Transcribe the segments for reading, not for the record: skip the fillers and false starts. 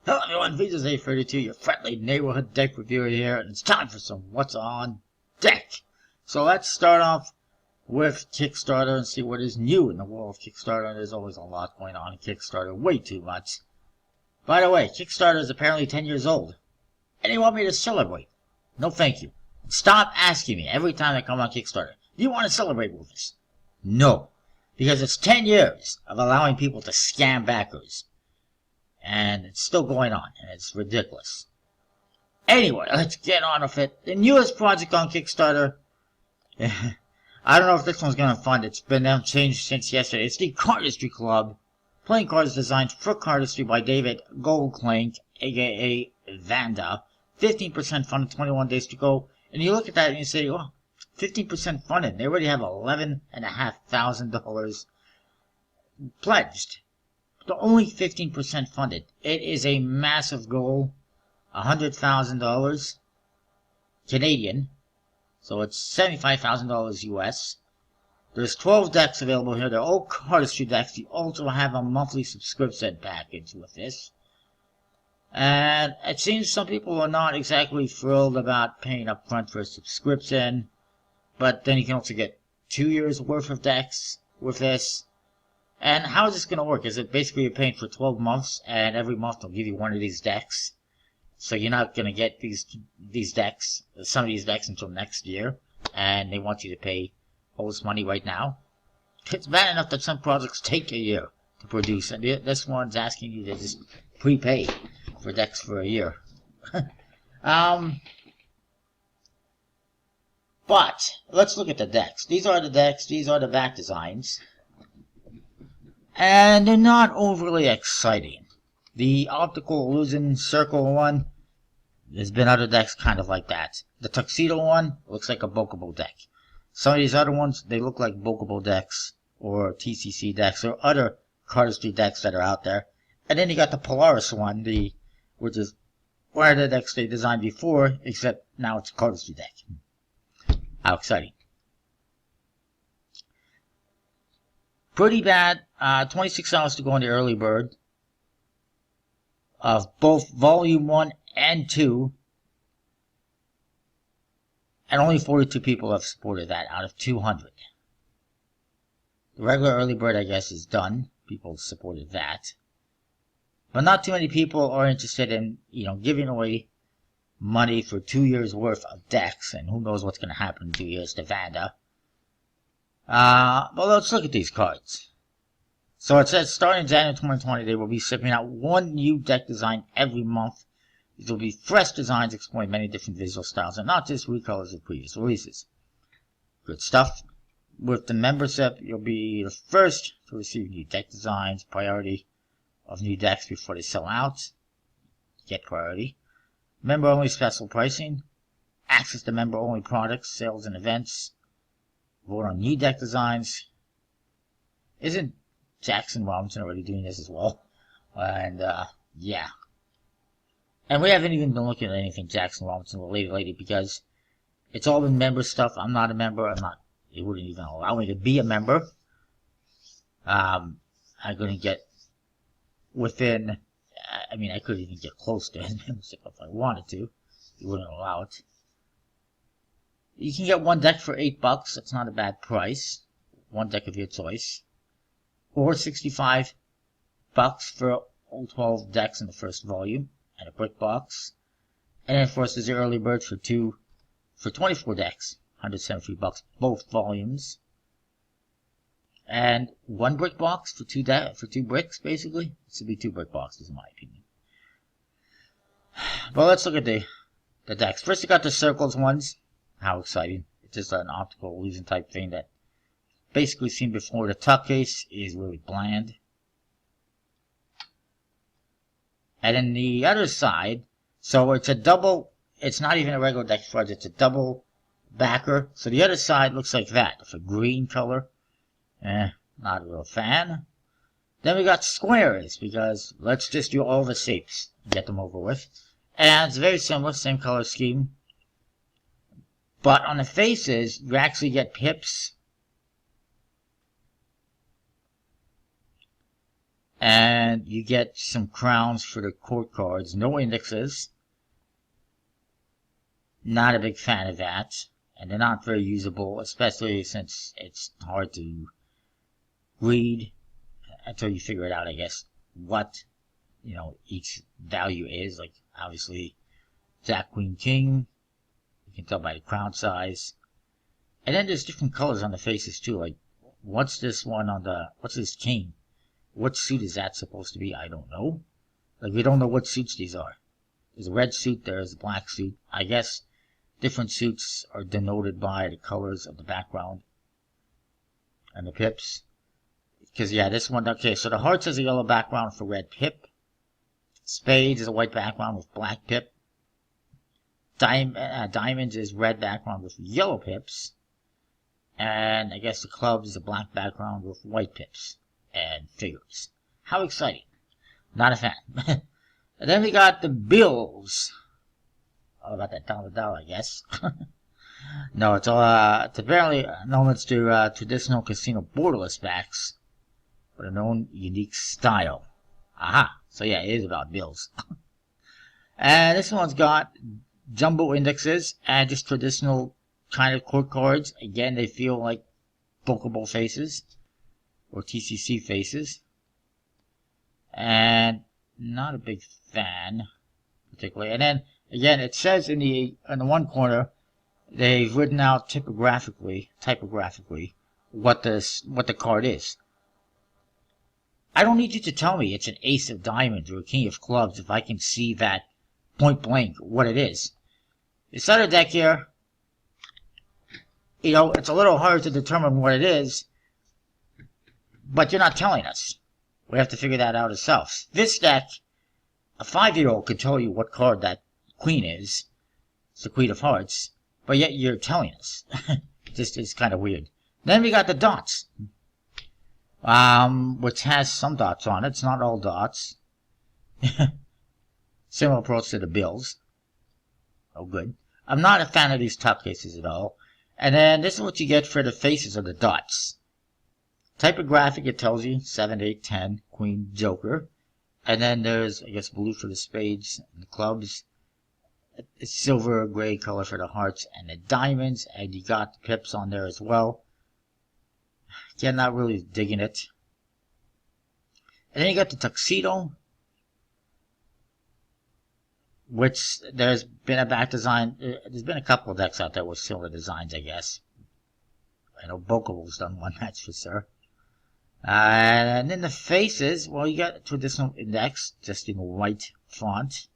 Hello everyone, Visas A32, your friendly neighborhood deck reviewer here, and it's time for some What's On Deck. So let's start off with Kickstarter and see what is new in the world of Kickstarter. There's always a lot going on in Kickstarter, way too much. By the way, Kickstarter is apparently 10 years old, and they want me to celebrate. No thank you. Stop asking me every time I come on Kickstarter, do you want to celebrate with us? No, because it's 10 years of allowing people to scam backers. And it's still going on, and it's ridiculous. Anyway, let's get on with it. The newest project on Kickstarter, I don't know if this one's going to fund. It's been changed since yesterday. It's the Cardistry Club. Playing cards designed for cardistry by David Goldclank, a.k.a. Vanda. 15% funded, 21 days to go. And you look at that and you say, oh, 15% funded. They already have $11,500 pledged. They're only 15% funded. It is a massive goal. $100,000 Canadian. So it's $75,000 US. There's 12 decks available here. They're all cardistry decks. You also have a monthly subscription package with this. And it seems some people are not exactly thrilled about paying up front for a subscription. But then you can also get 2 years worth of decks with this. And how is this going to work? Is it basically you're paying for 12 months, and every month they'll give you one of these decks? So you're not going to get these decks, some of these decks until next year, and they want you to pay all this money right now? It's bad enough that some projects take a year to produce, and this one's asking you to just prepay for decks for a year. But let's look at the decks. These are the decks. These are the back designs. And they're not overly exciting. The Optical Illusion Circle one, there's been other decks kind of like that. The Tuxedo one looks like a Bokubo deck. Some of these other ones, they look like Bokubo decks, or TCC decks, or other cardistry decks that are out there. And then you got the Polaris one, which is one of the decks they designed before, except now it's a cardistry deck. How exciting. Pretty bad. 26 hours to go on the early bird of both Volume 1 and 2. And only 42 people have supported that out of 200. The regular early bird, I guess, is done. People supported that. But not too many people are interested in, giving away money for 2 years worth of decks. And who knows what's going to happen in 2 years to Vanda. But let's look at these cards. So it says starting January 2020, they will be shipping out one new deck design every month. These will be fresh designs exploring many different visual styles and not just recolors of previous releases. Good stuff. With the membership, you'll be the first to receive new deck designs, priority of new decks before they sell out. Get priority. Member-only special pricing. Access to member-only products, sales, and events. Vote on new deck designs. Isn't Jackson Robinson already doing this as well? And, yeah. And we haven't even been looking at anything Jackson Robinson related lately because it's all been member stuff. I'm not a member. It wouldn't even allow me to be a member. I'm going to get within, I could even get close to his membership if I wanted to. He wouldn't allow it. You can get one deck for $8. That's not a bad price. One deck of your choice. Or $65 for all 12 decks in the first volume. And a brick box. And then, of course, there's the early bird for 24 decks. $173, both volumes. And one brick box for two bricks, basically. It should be 2 brick boxes, in my opinion. But let's look at the decks. First, you got the circles ones. How exciting. It's just an optical illusion type thing that basically seen before. The tuck case is really bland. And then the other side, so it's a double, it's not even a regular deck fudge, it's a double backer. So the other side looks like that, with a green color. Not a real fan. Then we got squares, because let's just do all the shapes, get them over with. And it's very similar, same color scheme. But on the faces, you actually get pips. And you get some crowns for the court cards. No indexes. Not a big fan of that. And they're not very usable, especially since it's hard to read until you figure it out, I guess, what, each value is. Like, obviously, Jack, Queen, King. You can tell by the crown size. And then there's different colors on the faces, too. Like, what's this king? What suit is that supposed to be? I don't know. Like, we don't know what suits these are. There's a red suit, there's a black suit. I guess different suits are denoted by the colors of the background and the pips. Because, yeah, this one, okay, so the hearts has a yellow background for red pip. Spades is a white background with black pip. Diamonds is red background with yellow pips. And I guess the clubs is a black background with white pips and figures. How exciting. Not a fan. And then we got the bills. All about that dollar, I guess. No, it's apparently elements to traditional casino borderless backs with a known unique style. Aha. So yeah, it is about bills. And this one's got jumbo indexes and just traditional kind of court cards. Again, they feel like bookable faces or TCC faces. And not a big fan, particularly. And then, again, it says in the one corner, they've written out typographically, what the card is. I don't need you to tell me it's an ace of diamonds or a king of clubs if I can see that point blank what it is. This other deck here, it's a little hard to determine what it is, but you're not telling us. We have to figure that out ourselves. This deck, a 5-year-old could tell you what card that queen is. It's the Queen of Hearts, but yet you're telling us. Just is kind of weird. Then we got the dots, which has some dots on it. It's not all dots. Similar approach to the bills. Oh, good. I'm not a fan of these top cases at all. And then this is what you get for the faces of the dots. Typographic, it tells you 7, 8, 10, Queen, Joker. And then there's, I guess, blue for the spades and the clubs. A silver gray color for the hearts and the diamonds. And you got the pips on there as well. Yeah, not really digging it. And then you got the tuxedo, which there's been a back design. There's been a couple of decks out there with similar designs, I guess. I know Bokobo's done one, that's for sure. And then the faces, well, you got a traditional index, just in white font.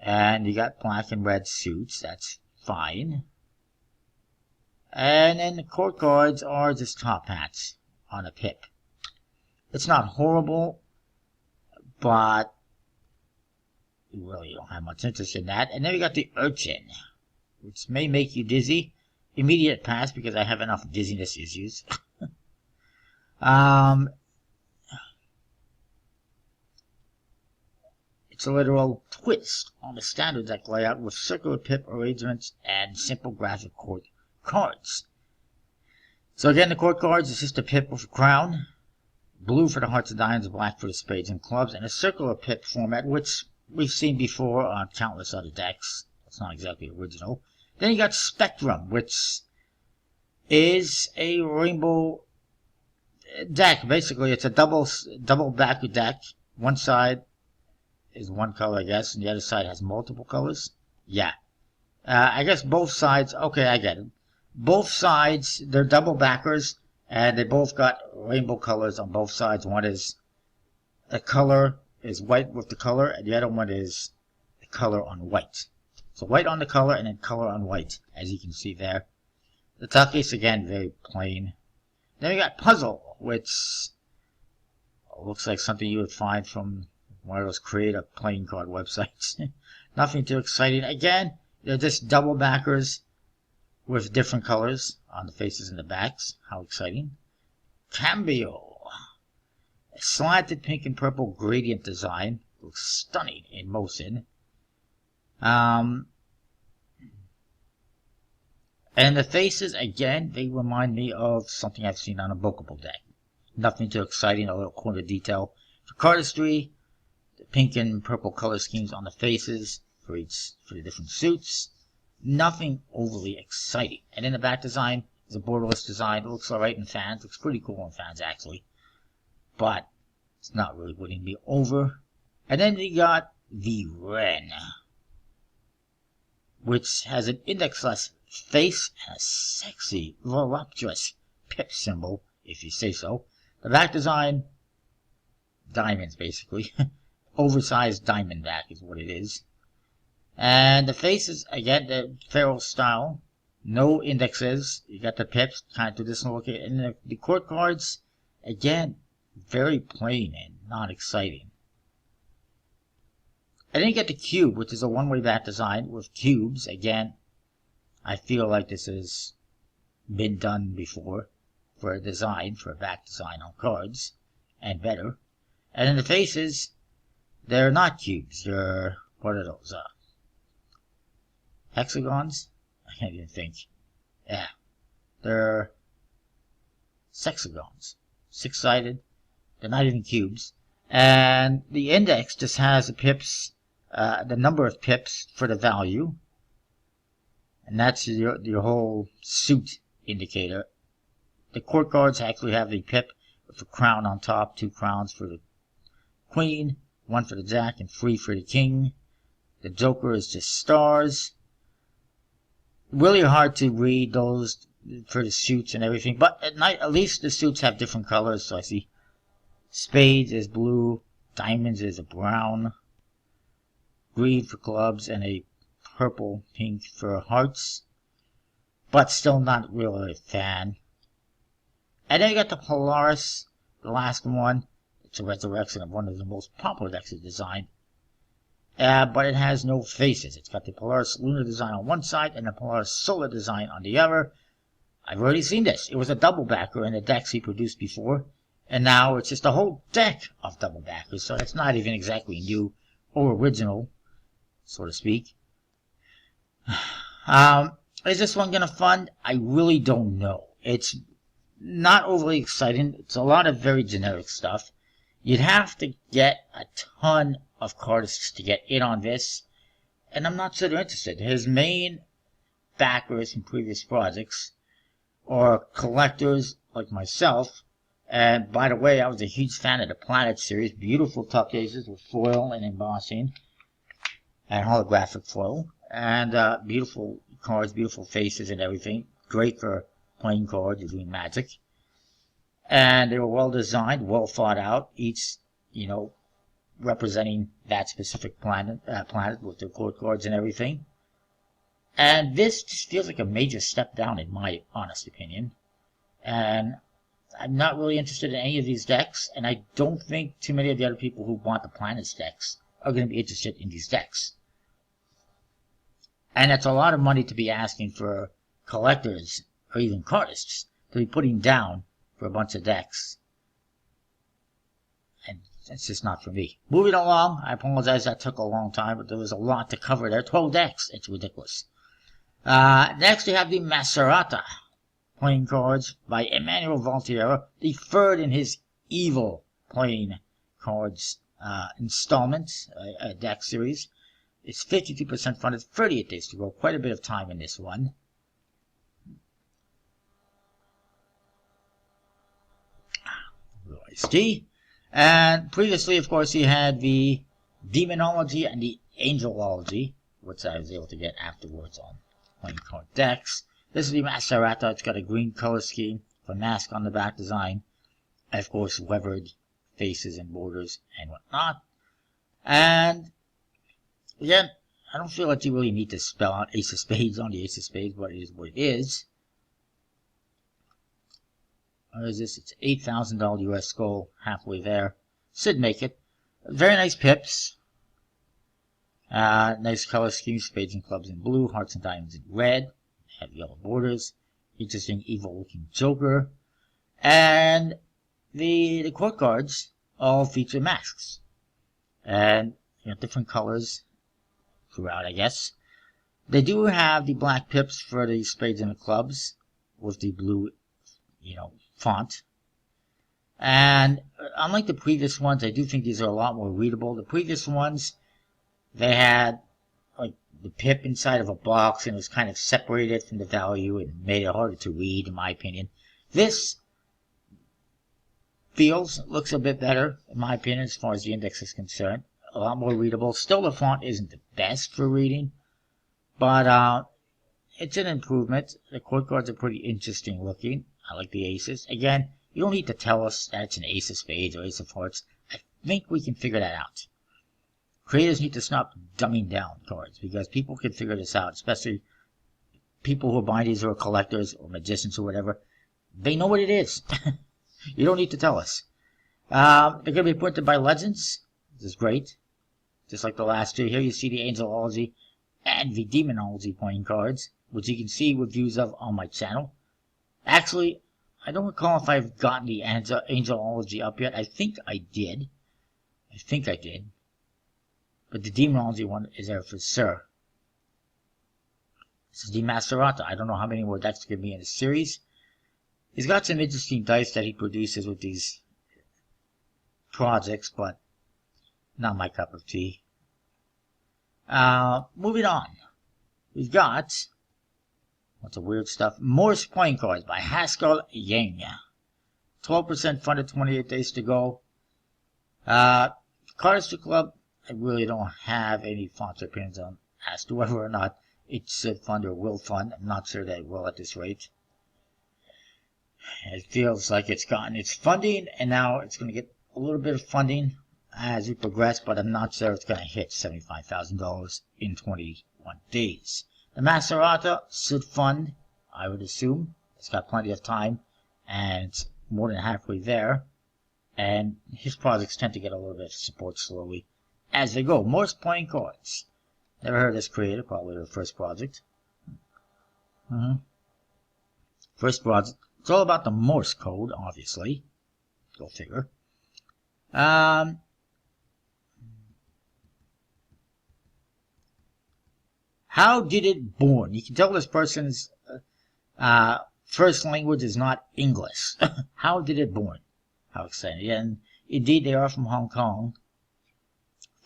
And you got black and red suits, that's fine. And then the court cards are just top hats on a pip. It's not horrible, but you really don't have much interest in that. And then we got the urchin, which may make you dizzy. Immediate pass because I have enough dizziness issues. It's a literal twist on the standard deck layout with circular pip arrangements and simple graphic court cards. So again, the court cards is just a pip with a crown, blue for the hearts and diamonds, black for the spades and clubs, and a circular pip format, which we've seen before on countless other decks. It's not exactly original. Then you got Spectrum, which is a rainbow deck. Basically, it's a double back deck. One side is one color, I guess, and the other side has multiple colors. Yeah. I guess both sides, okay, I get it. Both sides, they're double backers, and they both got rainbow colors on both sides. One is a color is white with the color, and the other one is the color on white. So white on the color, and then color on white, as you can see there. The top case, again, very plain. Then we got Puzzle, which looks like something you would find from one of those creative playing card websites. Nothing too exciting. Again, they're just double backers with different colors on the faces and the backs. How exciting. Cambio. A slanted pink and purple gradient design. Looks stunning in motion. And the faces, again, they remind me of something I've seen on a bookable deck. Nothing too exciting, a little corner detail for cardistry, the pink and purple color schemes on the faces for the different suits. Nothing overly exciting. And then the back design is a borderless design. It looks alright in fans. Looks pretty cool in fans, actually. But it's not really winning me over. And then we got the Wren, which has an indexless face and a sexy, voluptuous pip symbol, if you say so. The back design, diamonds basically. Oversized diamond back is what it is. And the faces, again, the feral style. No indexes. You got the pips, kind of traditional looking. And the court cards, again, very plain and not exciting. And then you get the cube, which is a one-way back design with cubes. Again, I feel like this has been done before for a design, for a back design on cards, and better. And then the faces, they're not cubes. They're, what are those? Hexagons? I can't even think. Yeah. They're sexagons. Six-sided. They're not even cubes. And the index just has the pips, the number of pips for the value. And that's your whole suit indicator. The court cards actually have the pip with a crown on top, 2 crowns for the queen, 1 for the jack, and 3 for the king. The joker is just stars. Really hard to read those for the suits and everything, but at least the suits have different colors. So I see spades is blue, diamonds is a brown, green for clubs, and a purple pink for hearts, but still not really a fan. And then you got the Polaris, the last one. It's a resurrection of one of the most popular decks designed. But it has no faces. It's got the Polaris Lunar design on one side and the Polaris Solar design on the other. I've already seen this. It was a double backer in the decks he produced before. And now it's just a whole deck of double backers. So it's not even exactly new or original, so to speak. Is this one going to fund? I really don't know. It's not overly exciting. It's a lot of very generic stuff. You'd have to get a ton of cardists to get in on this, and I'm not so interested. His main backers from previous projects are collectors like myself, and by the way, I was a huge fan of the Planet series. Beautiful tuck cases with foil and embossing and holographic foil, and beautiful cards, beautiful faces and everything. Great for playing cards, you're doing Magic. And they were well designed, well thought out, each, representing that specific planet with the court cards and everything. And this just feels like a major step down in my honest opinion. And I'm not really interested in any of these decks, and I don't think too many of the other people who want the Planets decks are going to be interested in these decks. And it's a lot of money to be asking for collectors, or even cardists, to be putting down for a bunch of decks. And it's just not for me. Moving along, I apologize that took a long time, but there was a lot to cover there. 12 decks, it's ridiculous. Next we have the Macerata playing cards by Emmanuel Volterra, the third in his evil playing cards installment, deck series. It's 52% funded, 38 days to go, quite a bit of time in this one. And previously, of course, he had the Demonology and the Angelology, which I was able to get afterwards on playing card decks. This is the Macerata. It's got a green color scheme, a mask on the back design, and of course, weathered faces and borders and whatnot. And again, I don't feel like you really need to spell out Ace of Spades on the Ace of Spades, but it is what it is. What is this? It's $8,000 US skull, halfway there. Should make it. Very nice pips. Nice color scheme, spades and clubs in blue, hearts and diamonds in red. Have yellow borders. Interesting, evil-looking joker. And the court cards all feature masks. And different colors throughout, I guess. They do have the black pips for the spades and the clubs with the blue, font. And unlike the previous ones, I do think these are a lot more readable. The previous ones, they had like the pip inside of a box and it was kind of separated from the value and made it harder to read, in my opinion. This looks a bit better, in my opinion, as far as the index is concerned. A lot more readable. Still, the font isn't the best for reading, but it's an improvement. The chord cards are pretty interesting looking. I like the aces. Again, you don't need to tell us that it's an ace of spades or ace of hearts. I think we can figure that out. Creators need to stop dumbing down cards because people can figure this out, especially people who are buying these or collectors or magicians or whatever. They know what it is. You don't need to tell us. They're going to be printed by Legends. This is great. Just like the last two. Here you see the Angelology and the Demonology playing cards, which you can see reviews of on my channel. Actually, I don't recall if I've gotten the Angelology up yet. I think I did. But the Demonology one is there for sure. This is the Maserata. I don't know how many more decks could be in the series. He's got some interesting dice that he produces with these projects, but not my cup of tea. Moving on. We've got, what's the weird stuff? Morse playing cards by Haskell Yang. 12% funded, 28 days to go. Cardistry Club, I really don't have any thoughts or opinions on as to whether or not it should fund or will fund. I'm not sure that it will at this rate. It feels like it's gotten its funding, and now it's going to get a little bit of funding as we progress, but I'm not sure it's going to hit $75,000 in 21 days. The Maserata should fund, I would assume. It's got plenty of time, and it's more than halfway there. And his projects tend to get a little bit of support slowly as they go. Morse playing cards. Never heard of this creator, probably their first project. First project. It's all about the Morse code, obviously. Go figure. How did it born? You can tell this person's first language is not English. How did it born? How exciting. And indeed, they are from Hong Kong.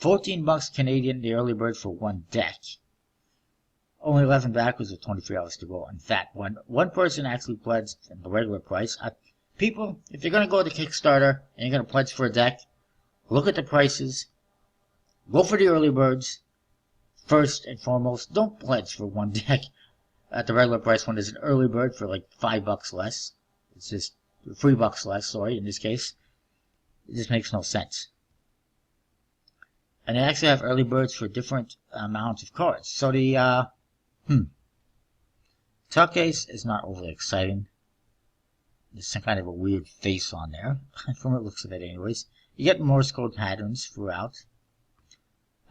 $14 Canadian, the early bird for one deck. Only 11 backwards with 23 hours to go. In fact, one person actually pledged the regular price. People, if you're going to go to Kickstarter and you're going to pledge for a deck, look at the prices. Go for the early birds. First and foremost, don't pledge for one deck at the regular price when there's an early bird for like $5 less. It's just $3 less, sorry, in this case. It just makes no sense. And they actually have early birds for different amounts of cards. So the, Tuck Case is not overly exciting. There's some kind of a weird face on there, from the looks of it anyways. You get Morse code patterns throughout.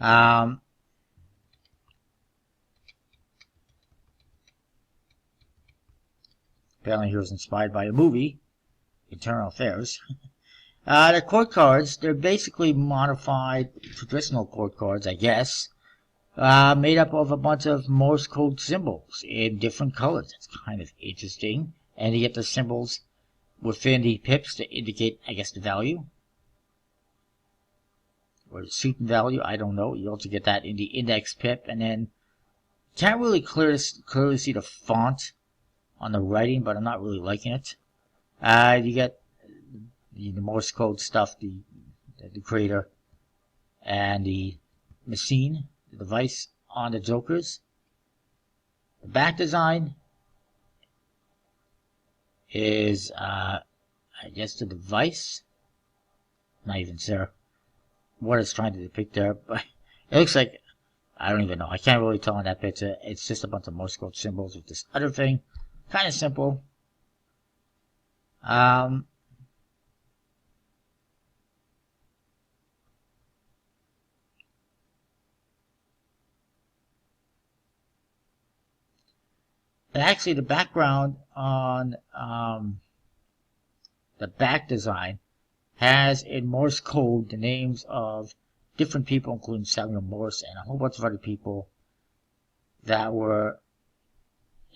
Apparently he was inspired by a movie, Internal Affairs. The court cards, they're basically modified traditional court cards, I guess. Made up of a bunch of Morse code symbols in different colors. It's kind of interesting. And you get the symbols within the pips to indicate, I guess, the value. Or the suit and value, I don't know. You also get that in the index pip. And then, can't really clearly see the font on the writing, but I'm not really liking it. You get the Morse code stuff, the creator, and the machine, the device on the jokers. The back design is, I guess, the device. Not even sure what it's trying to depict there, but it looks like, I don't even know. I can't really tell in that picture. It's just a bunch of Morse code symbols with this other thing. Kind of simple. And actually, the background on the back design has in Morse code the names of different people, including Samuel Morse and a whole bunch of other people that were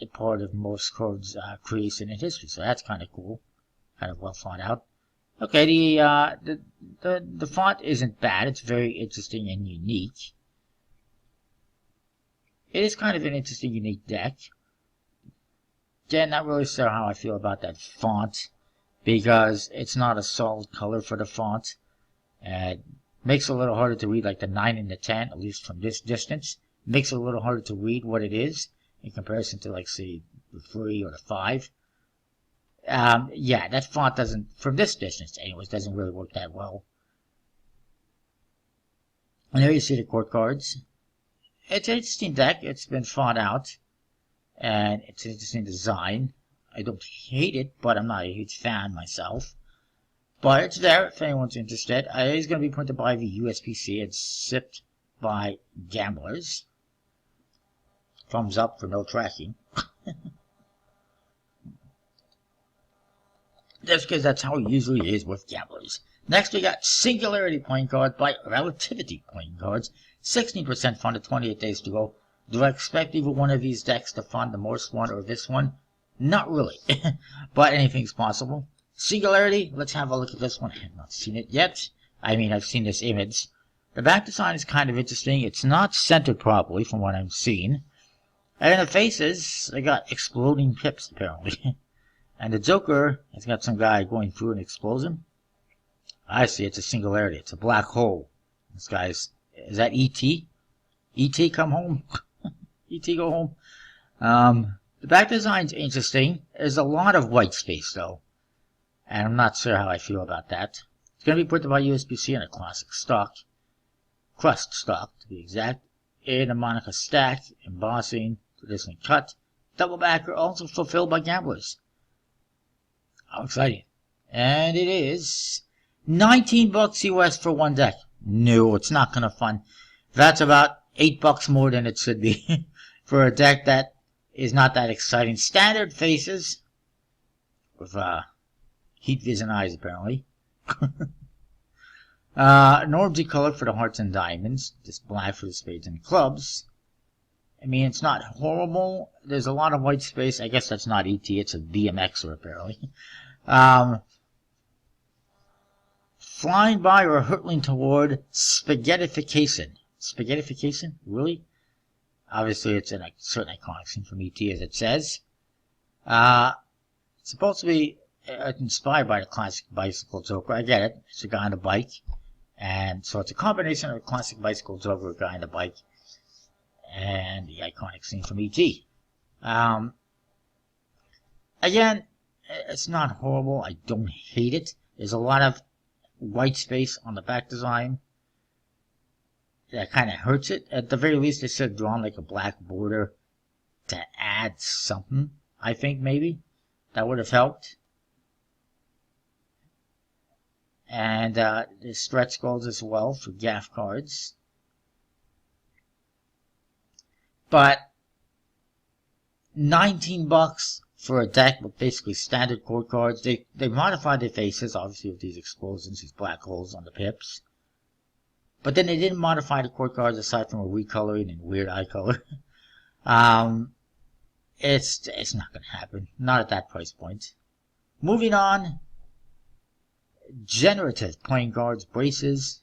a part of Morse code's creation in history. So that's kind of cool, kind of well thought out. Okay, the font isn't bad. It's very interesting and unique. It is kind of an interesting, unique deck. Again, not really sure how I feel about that font because it's not a solid color for the font. It makes it a little harder to read, like the 9 and the 10, at least from this distance. Makes it a little harder to read what it is in comparison to, like, say, the 3 or the 5. Yeah, that font doesn't, from this distance anyways, doesn't really work that well. And there you see the court cards. It's an interesting deck. It's been thought out, and it's an interesting design. I don't hate it, but I'm not a huge fan myself. But it's there if anyone's interested. It is going to be printed by the USPC and shipped by gamblers. Thumbs up for no tracking. That's because that's how it usually is with gamblers. Next we got Singularity playing cards by Relativity playing cards. 16% funded, 28 days to go. Do I expect either one of these decks to fund the Morse one or this one? Not really, but anything's possible. Singularity, let's have a look at this one. I have not seen it yet. I mean, I've seen this image. The back design is kind of interesting. It's not centered properly from what I'm seeing. And in the faces, they got exploding pips, apparently. And the Joker has got some guy going through an explosion. I see, it's a singularity. It's a black hole. This guy's, is that E.T.? E.T. come home? E.T. go home? The back design's interesting. There's a lot of white space, though. And I'm not sure how I feel about that. It's going to be printed by USPC in a classic stock. Crust stock, to be exact. In a Monica stack, embossing, traditionally cut. Double backer, also fulfilled by gamblers. How exciting. And it is $19 US for one deck. No, it's not going to fund. That's about $8 more than it should be for a deck that is not that exciting. Standard faces with heat vision eyes, apparently. Normsy color for the hearts and diamonds. Just black for the spades and clubs. I mean, it's not horrible. There's a lot of white space. I guess that's not ET. It's a BMXer, apparently. Flying by or hurtling toward spaghettification. Spaghettification? Really? Obviously, it's a certain iconic scene from ET, as it says. It's supposed to be inspired by the classic bicycle Joker. I get it. It's a guy on a bike. And so it's a combination of a classic bicycle Joker, a guy on a bike, and the iconic scene from E.T. Again, it's not horrible. I don't hate it. There's a lot of white space on the back design. That kind of hurts it. At the very least, they should have drawn like a black border to add something. I think maybe that would have helped. And there's stretch goals as well for gaff cards. But $19 for a deck with basically standard court cards. They modified their faces, obviously, with these explosions, these black holes on the pips. But then they didn't modify the court cards aside from a recoloring and weird eye color. It's not going to happen. Not at that price point. Moving on. Generative playing cards braces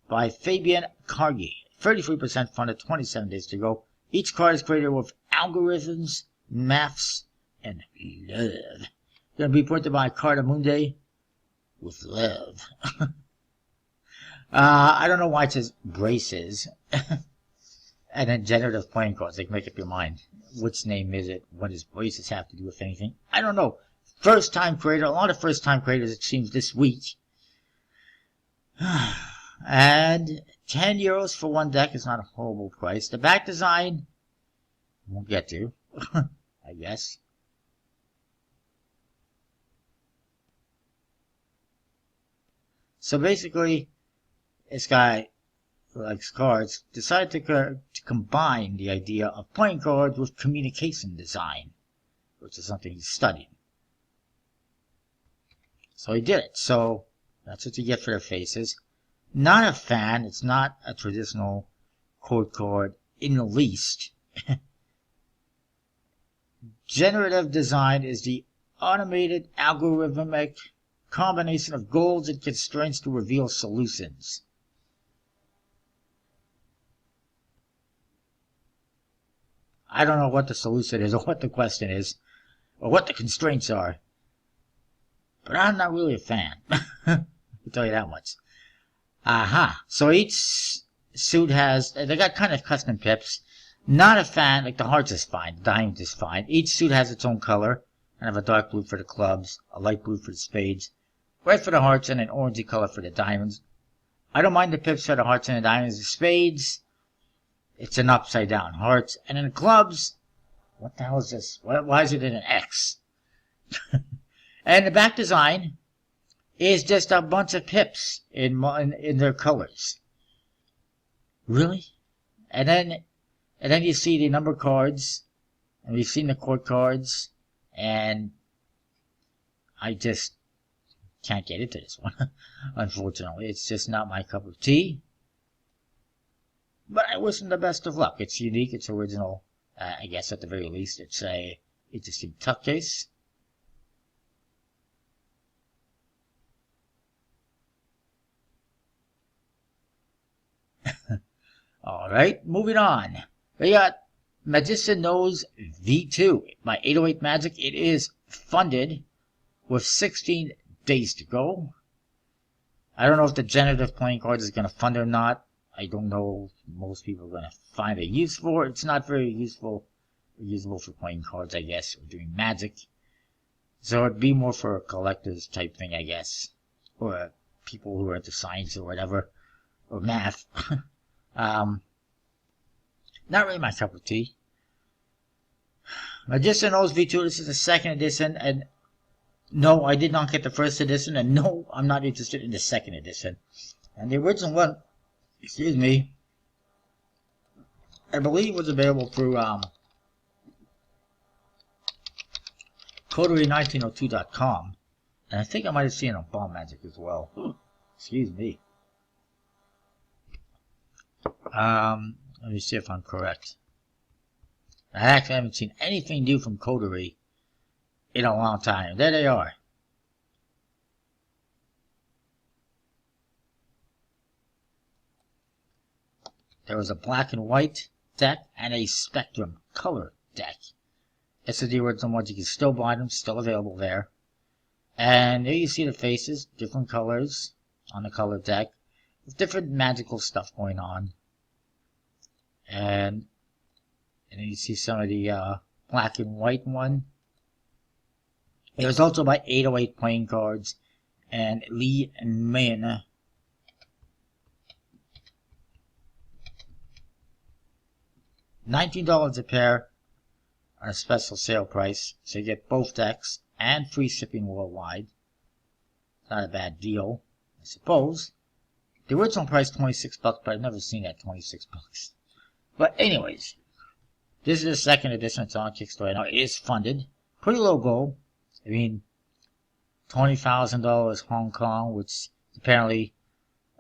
by Fabian Cargi. 33% funded, 27 days to go. Each card is created with algorithms, maths, and love. Going to be printed by Cardamundi with love. I don't know why it says braces. And then generative playing cards. They can make up your mind. Which name is it? What does braces have to do with anything? I don't know. First time creator. A lot of first time creators, it seems, this week. And €10 for one deck is not a horrible price. The back design, won't get to, I guess. So basically, this guy who likes cards decided to combine the idea of playing cards with communication design, which is something he's studying. So he did it. So that's what you get for the faces. Not a fan. It's not a traditional court card in the least. Generative design is the automated algorithmic combination of goals and constraints to reveal solutions. I don't know what the solution is or what the question is or what the constraints are, but I'm not really a fan. I'll tell you that much. Aha. So each suit has, they got kind of custom pips. Not a fan, like the hearts is fine, the diamond is fine. Each suit has its own color. I have a dark blue for the clubs, a light blue for the spades, red for the hearts, and an orangey color for the diamonds. I don't mind the pips for the hearts and the diamonds. The spades, it's an upside down hearts. And in the clubs, what the hell is this? Why is it in an X? And the back design is just a bunch of pips in their colors. Really? And then you see the number cards, and we've seen the court cards, and I just can't get into this one. Unfortunately, it's just not my cup of tea. But I wish them the best of luck. It's unique, it's original. I guess at the very least, it's a interesting tuck case. All right, moving on. We got Magician Knows V2 by 808 Magic. It is funded with 16 days to go. I don't know if the generative playing cards is going to fund or not. I don't know if most people are going to find a use for it. It's not very useful or usable for playing cards, I guess, or doing magic. So it'd be more for a collector's type thing, I guess. Or people who are into science or whatever. Or math. Not really my cup of tea. Magician Knows V2, this is the second edition, and no, I did not get the first edition, and no, I'm not interested in the second edition. And the original one, excuse me, I believe was available through Coterie1902.com, and I think I might have seen it on Ball Magic as well. Excuse me. Let me see if I'm correct. I actually haven't seen anything new from Coterie in a long time. There they are. There was a black and white deck and a spectrum color deck. This is the original ones. You can still buy them, still available there. And there you see the faces, different colors on the color deck, with different magical stuff going on. And then you see some of the black and white one. It was also by 808 playing cards and Lee and Min. $19 a pair on a special sale price, so you get both decks and free shipping worldwide. Not a bad deal, I suppose. The original price $26, but I've never seen that $26. But anyways, this is the second edition. It's on Kickstarter now. It is funded. Pretty low goal. I mean, $20,000 Hong Kong, which is apparently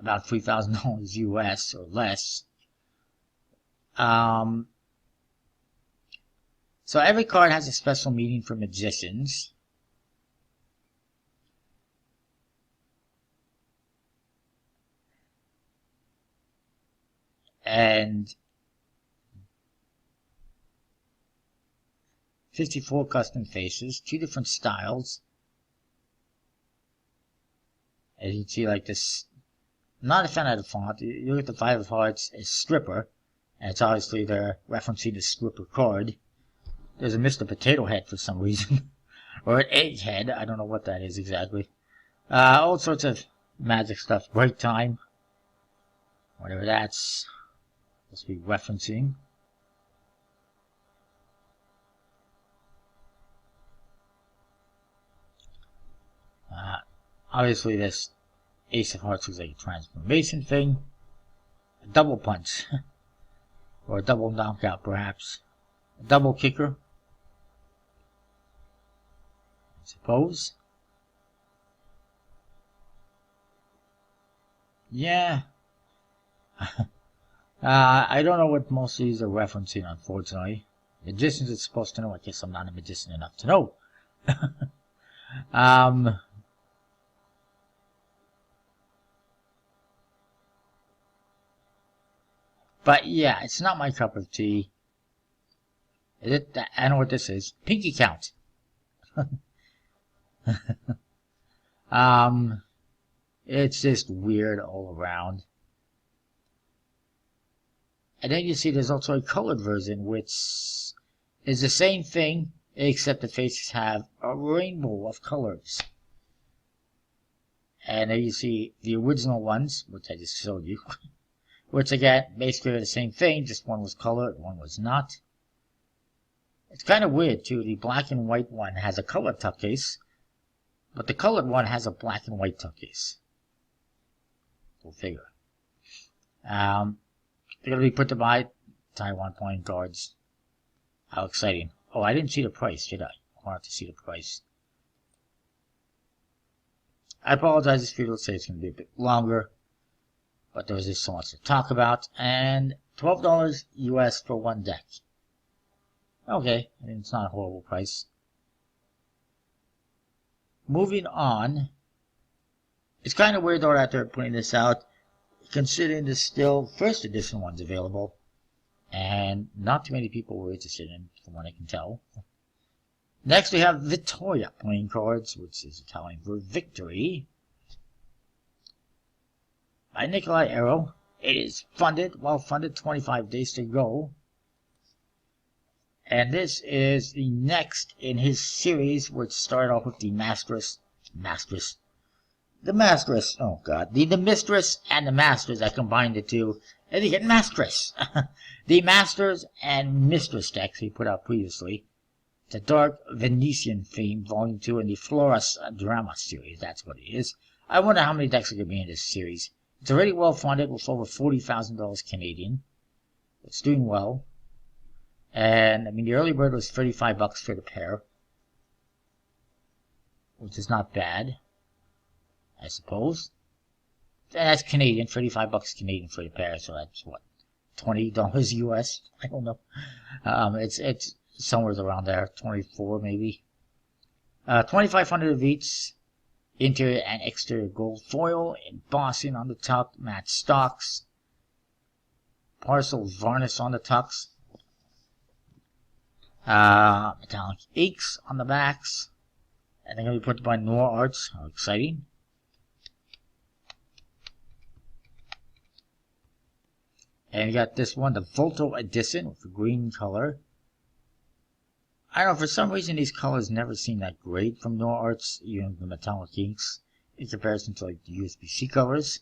about $3,000 US or less. So every card has a special meaning for magicians. And 54 custom faces, 2 different styles. As you can see, like this, I'm not a fan of the font. You look at the 5 of Hearts as Stripper, and it's obviously they're referencing the Stripper card. There's a Mr. Potato Head for some reason, or an egg head. I don't know what that is exactly. All sorts of magic stuff. Break time, whatever that's supposed to be referencing. Obviously, this Ace of Hearts was a transformation thing. A double punch. Or a double knockout, perhaps. A double kicker. I suppose. Yeah. I don't know what most of these are referencing, unfortunately. Magicians are supposed to know. I guess I'm not a magician enough to know. But yeah, it's not my cup of tea. Is it? I know what this is. Pinky count. It's just weird all around. And then you see there's also a colored version, which is the same thing, except the faces have a rainbow of colors. And then you see the original ones, which I just showed you, which again, basically are the same thing, just one was colored, one was not. It's kind of weird too, the black and white one has a colored tuck case, but the colored one has a black and white tuck case. Go figure. They're going to be put to buy Taiwan playing cards. How exciting. Oh, I didn't see the price, did I? I wanted to see the price. I apologize if people say it's going to be a bit longer, but there was just so much to talk about. And $12 US for one deck. Okay, I mean, it's not a horrible price. Moving on. It's kind of weird though that they're putting this out, considering there's still first edition ones available. And not too many people were interested in, from what I can tell. Next we have Vittoria playing cards, which is Italian for victory. By Nikolai Arrow. It is funded, well funded, 25 days to go. And this is the next in his series, which started off with the Mistress and the Masters. I combined the two, and you get Mistress. The Masters and Mistress decks he put out previously. The Dark Venetian theme, Volume 2, and the Florus Drama series. That's what it is. I wonder how many decks are going to be in this series. It's already well funded with over $40,000 Canadian. It's doing well. And, I mean, the early bird was $35 for the pair, which is not bad, I suppose. And that's Canadian, $35 Canadian for the pair, so that's what, $20 US? I don't know. It's somewhere around there, 24 maybe. 2,500 of each. Interior and exterior gold foil, embossing on the tuck, matte stocks, parcel varnish on the tucks. Metallic inks on the backs. And they're going to be put by Noir Arts. How exciting. And you got this one, the Volto Edition with the green color. I don't know, for some reason these colors never seem that great from Noir Arts, even the metallic inks, in comparison to like the USB-C covers.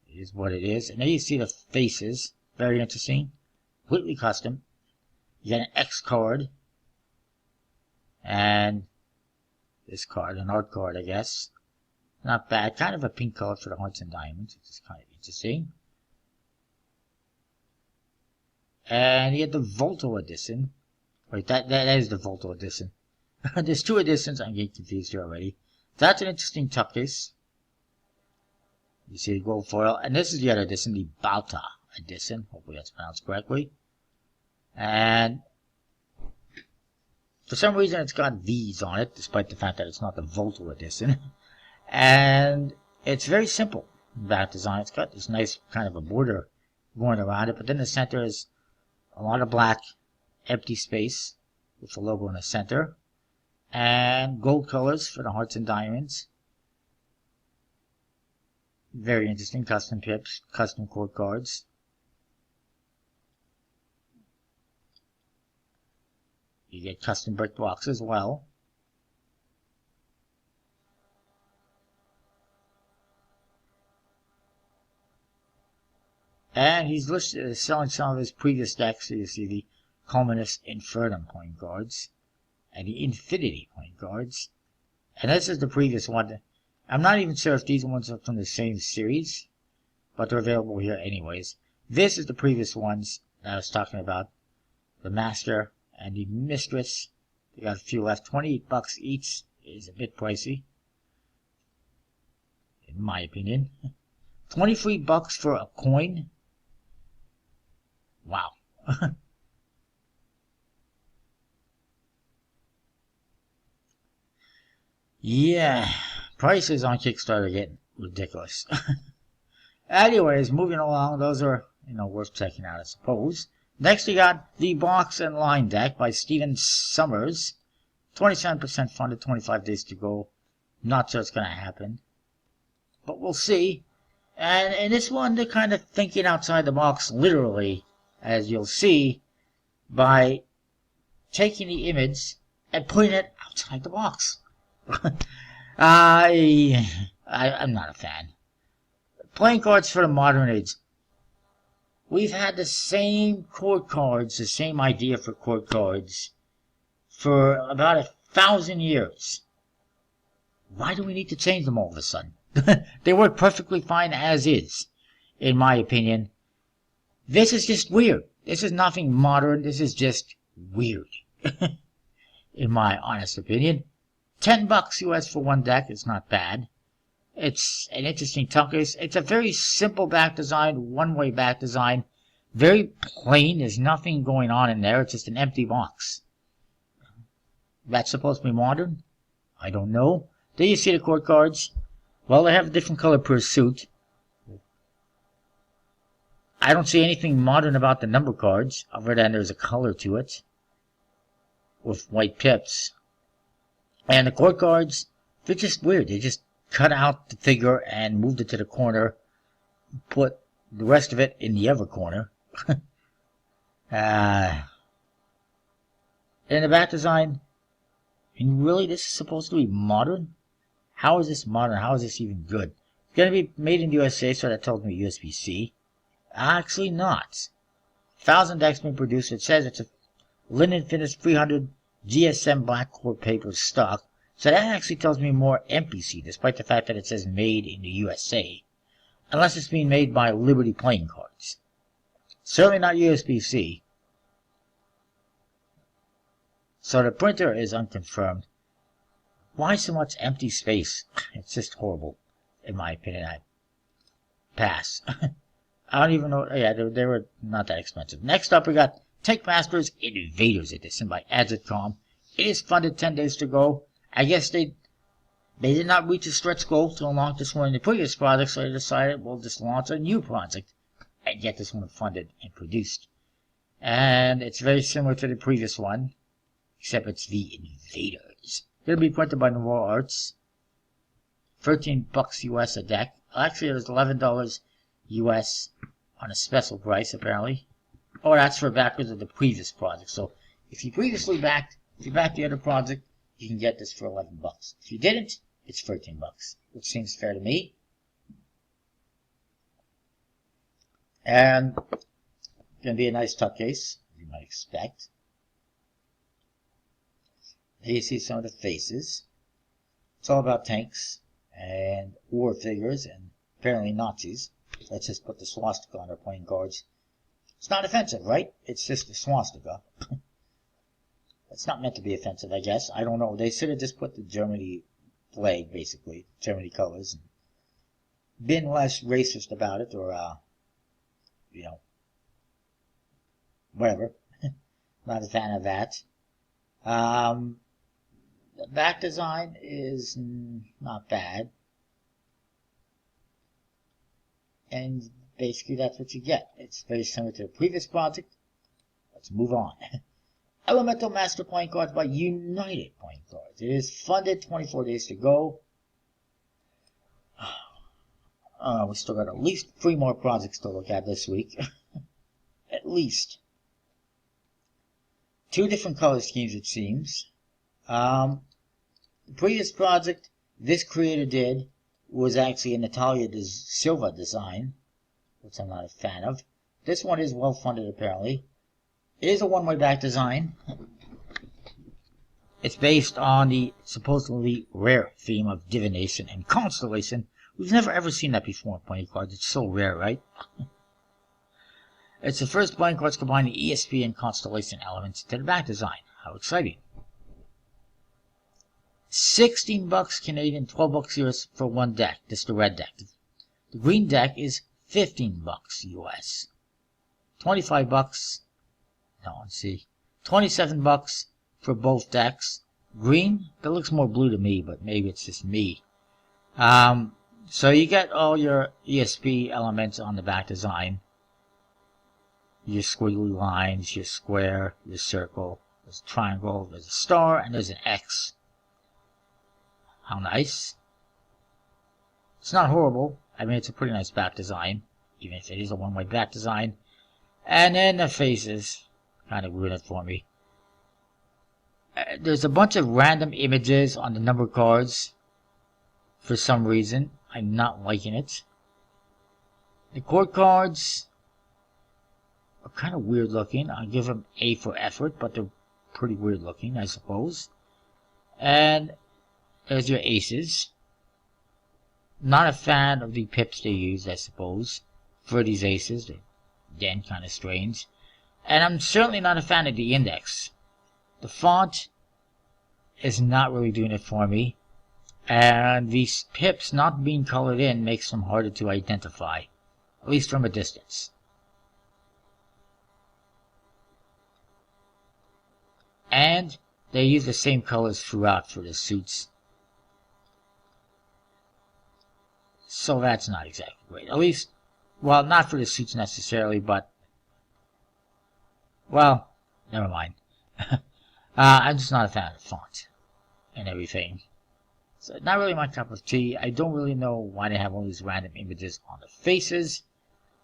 It is what it is. And then you see the faces. Very interesting. Completely custom. You get an X card. And this card, an art card, I guess. Not bad. Kind of a pink color for the hearts and diamonds, which is kind of interesting. And you get the Volto Edition. Wait, that is the Volto Edition. There's two editions. I'm getting confused here already. That's an interesting tuck case. You see the gold foil. And this is the other edition, the Bauta Edition. Hopefully that's pronounced correctly. And for some reason it's got V's on it, despite the fact that it's not the Volto Edition. And it's very simple. Back design. It's got this nice kind of a border going around it. But then the center is a lot of black, empty space with the logo in the center. And gold colors for the hearts and diamonds. Very interesting. Custom pips, custom court cards. You get custom brick blocks as well. And he's listed as selling some of his previous decks. So you see the Culminus Infernum playing cards. And the Infinity playing cards. And this is the previous one. I'm not even sure if these ones are from the same series, but they're available here anyways. This is the previous ones that I was talking about. The Master and the Mistress. They got a few left. $28 each is a bit pricey, in my opinion. $23 for a coin. Wow. Yeah, prices on Kickstarter getting ridiculous. Anyways, moving along, those are worth checking out, I suppose. Next, we got the Box and Line deck by Steven Summers. 27% funded, 25 days to go. Not sure it's going to happen, but we'll see. And in this one, they're kind of thinking outside the box, literally, as you'll see, by taking the image and putting it outside the box. I'm not a fan. Playing cards for the modern age. We've had the same court cards, the same idea for court cards, for about 1,000 years. Why do we need to change them all of a sudden? They work perfectly fine as is, in my opinion. This is just weird. This is nothing modern. This is just weird, in my honest opinion. $10 US for one deck is not bad. It's an interesting tuck case. It's a very simple back design, one-way back design. Very plain. There's nothing going on in there. It's just an empty box. That's supposed to be modern? I don't know. Do you see the court cards? Well, they have a different color per suit. I don't see anything modern about the number cards, other than there's a color to it, with white pips. And the court cards, they're just weird. They just cut out the figure and moved it to the corner, put the rest of it in the other corner. In the back design, and really, this is supposed to be modern? How is this modern? How is this even good? It's going to be made in the USA, so that tells me USB-C. Actually not. 1,000 decks been produced. It says it's a linen finished 300 GSM black core paper stock. So that actually tells me more MPC, despite the fact that it says made in the USA. Unless it's being made by Liberty Playing Cards. Certainly not USB-C. So the printer is unconfirmed. Why so much empty space? It's just horrible, in my opinion. I pass. I don't even know. Yeah, they were not that expensive. Next up, we got Tank Masters Invaders Edition by Agitcom. It is funded 10 days to go. I guess they did not reach a stretch goal to launch this one in the previous project, so they decided we'll just launch a new project and get this one funded and produced. And it's very similar to the previous one, except it's the Invaders. It'll be printed by Noir Arts. $13 US a deck. Actually, it was $11 US on a special price, apparently. Oh, that's for backers of the previous project. So, if you backed the other project, you can get this for $11. If you didn't, it's $13, which seems fair to me. And gonna be a nice tuck case, as you might expect. Here you see some of the faces. It's all about tanks and war figures and apparently Nazis. Let's just put the swastika on our playing cards. It's not offensive, right? It's just a swastika. It's not meant to be offensive, I guess. I don't know. They should have just put the Germany flag, basically. Germany colors. And been less racist about it, or, whatever. Not a fan of that. The back design is not bad. And basically that's what you get. It's very similar to the previous project. Let's move on. Elemental Master Playing Cards by United Playing Cards. It is funded, 24 days to go. We still got at least 3 more projects to look at this week. At least. 2 different color schemes, it seems. The previous project this creator did was actually a Natalia Silva design, which I'm not a fan of. This one is well funded, apparently. It is a one-way back design. It's based on the supposedly rare theme of divination and constellation. We've never ever seen that before in playing cards. It's so rare, right? It's the first playing cards combining ESP and constellation elements to the back design. How exciting. $16 Canadian, $12 US for one deck. This is the red deck. The green deck is $15 US. $25. No, let's see. $27 for both decks. Green, that looks more blue to me, but maybe it's just me. So you get all your ESP elements on the back design. your squiggly lines, your square, your circle, there's a triangle, there's a star, and there's an X. How nice. It's not horrible. I mean, it's a pretty nice back design, even if it is a one-way back design. And then the faces kind of ruin it for me. There's a bunch of random images on the number cards. For some reason, I'm not liking it. The court cards are kind of weird looking. I'll give them A for effort, but they're pretty weird looking, I suppose. And there's your aces. Not a fan of the pips they use, I suppose, for these aces. They're, again, kind of strange. And I'm certainly not a fan of the index. The font is not really doing it for me. And these pips not being colored in makes them harder to identify, at least from a distance. And they use the same colors throughout for the suits. So that's not exactly great. At least, well, not for the suits necessarily, but, well, never mind. I'm just not a fan of the font and everything. So not really my cup of tea. I don't really know why they have all these random images on the faces.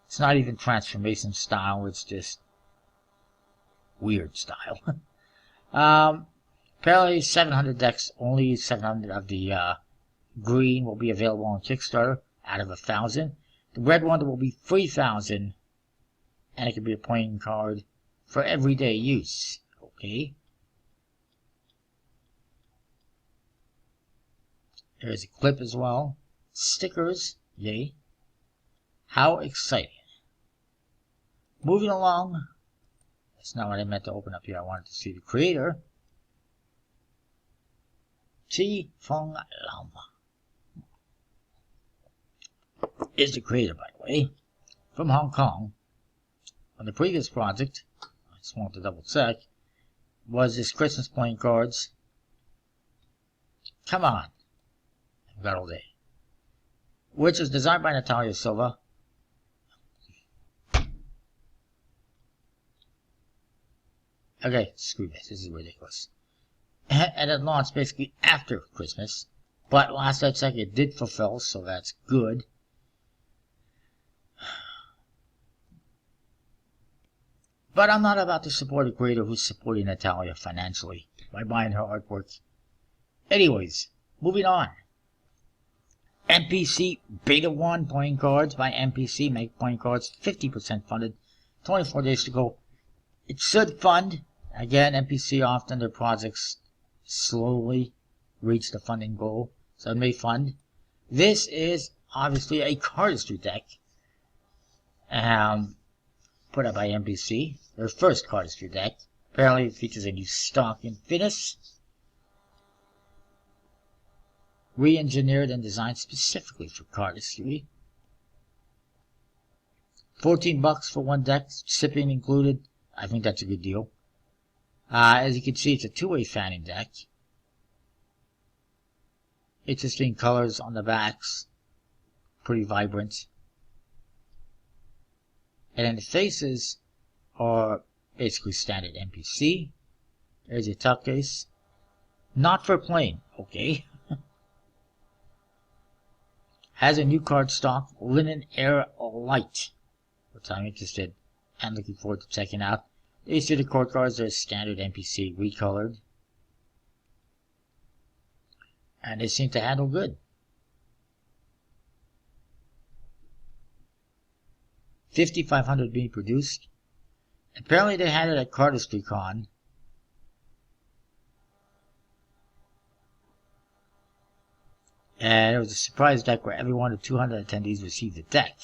It's not even transformation style. It's just weird style. Apparently 700 decks, only 700 of the green will be available on Kickstarter out of 1,000. The red one will be 3,000, and it can be a playing card for everyday use. Okay. There's a clip as well. Stickers, yay. How exciting. Moving along. That's not what I meant to open up here. I wanted to see the creator. Chi Fong Lam is the creator, by the way, from Hong Kong. On the previous project, I just want to double check, was this Christmas playing cards. Come on. I've got all day. Which is designed by Natalia Silva. Okay, screw this. This is ridiculous. And it launched basically after Christmas. But last I checked, it did fulfill, so that's good. But I'm not about to support a creator who's supporting Natalia financially by buying her artwork. Anyways, moving on. NPC Beta 1 playing cards by NPC make playing cards 50% funded. 24 days to go. It should fund. Again, NPC often their projects slowly reach the funding goal, so it may fund. This is obviously a cardistry deck put up by NPC. Their first cardistry deck. Apparently it features a new stock in fitness. Re-engineered and designed specifically for cardistry. $14 for one deck, shipping included. I think that's a good deal. As you can see, it's a two-way fanning deck. Interesting colors on the backs. Pretty vibrant. And then the faces are basically standard NPC. There's your top case. Not for playing, okay. Has a new card stock, Linen Air Light, which I'm interested and looking forward to checking out. These are the court cards. They're standard NPC recolored. And they seem to handle good. 5,500 being produced. Apparently they had it at CardistryCon. And it was a surprise deck where every one of 200 attendees received a deck.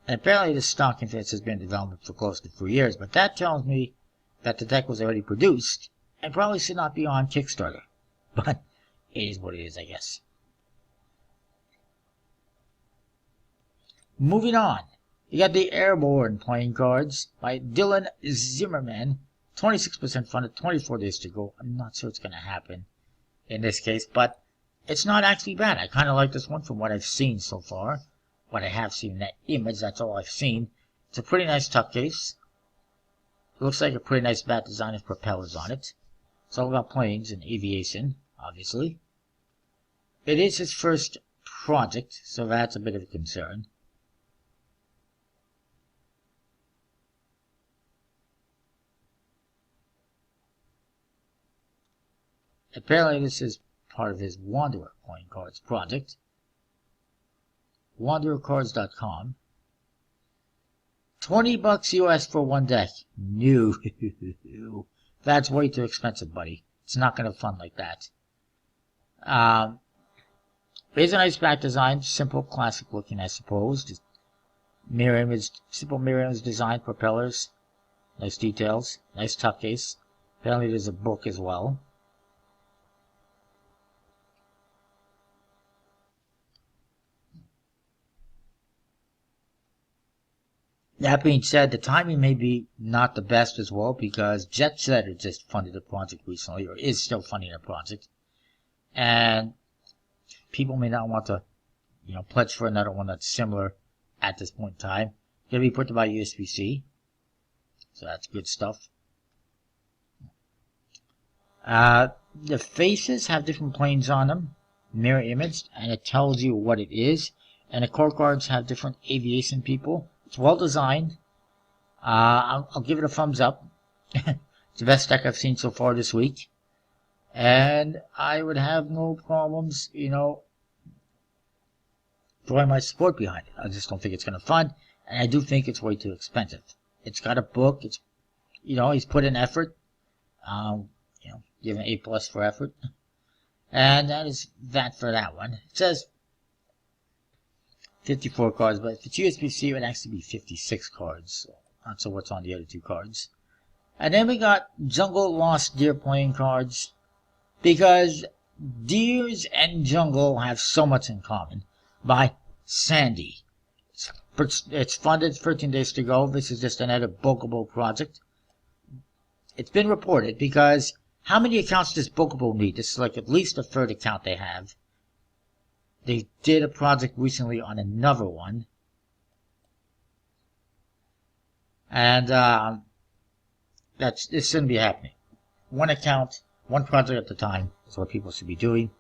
And apparently this stock instance has been in development for close to 3 years, but that tells me that the deck was already produced and probably should not be on Kickstarter. But it is what it is, I guess. Moving on, you got the Airborne playing cards by Dylan Zimmerman. 26% funded, 24 days to go. I'm not sure it's going to happen in this case, but it's not actually bad. I kind of like this one from what I've seen so far. what I have seen in that image. That's all I've seen. It's a pretty nice tuck case. It looks like a pretty nice bat design with propellers on it. It's all about planes and aviation, obviously. It is his first project, so that's a bit of a concern. Apparently this is part of his Wanderer playing cards project. WandererCards.com. $20 US for one deck. No. That's way too expensive, buddy. It's not going to fund like that. It's a nice back design. Simple, classic looking, I suppose. Just mirror image, simple mirror image design, propellers. Nice details. Nice tuck case. Apparently there's a book as well. That being said, the timing may be not the best as well because Jet Setter just funded a project recently, or is still funding a project. And people may not want to, pledge for another one that's similar at this point in time. It's going to be put by USB-C. So that's good stuff. The faces have different planes on them, mirror imaged, and it tells you what it is. And the core cards have different aviation people. It's well designed. I'll give it a thumbs up. It's the best deck I've seen so far this week. And I would have no problems, throwing my support behind it. I just don't think it's going to fund. And I do think it's way too expensive. It's got a book. It's, he's put in effort. Given A+ for effort. And that is that for that one. It says 54 cards, but if it's USB-C, it would actually be 56 cards. So not so what's on the other two cards. And then we got Jungle Lost Deer playing cards. Because deers and jungle have so much in common. By Sandy. It's funded 13 days to go. This is just another bookable project. It's been reported because how many accounts does bookable need? This is like at least a third account they have. They did a project recently on another one. And this shouldn't be happening. One account, one project at a time is what people should be doing.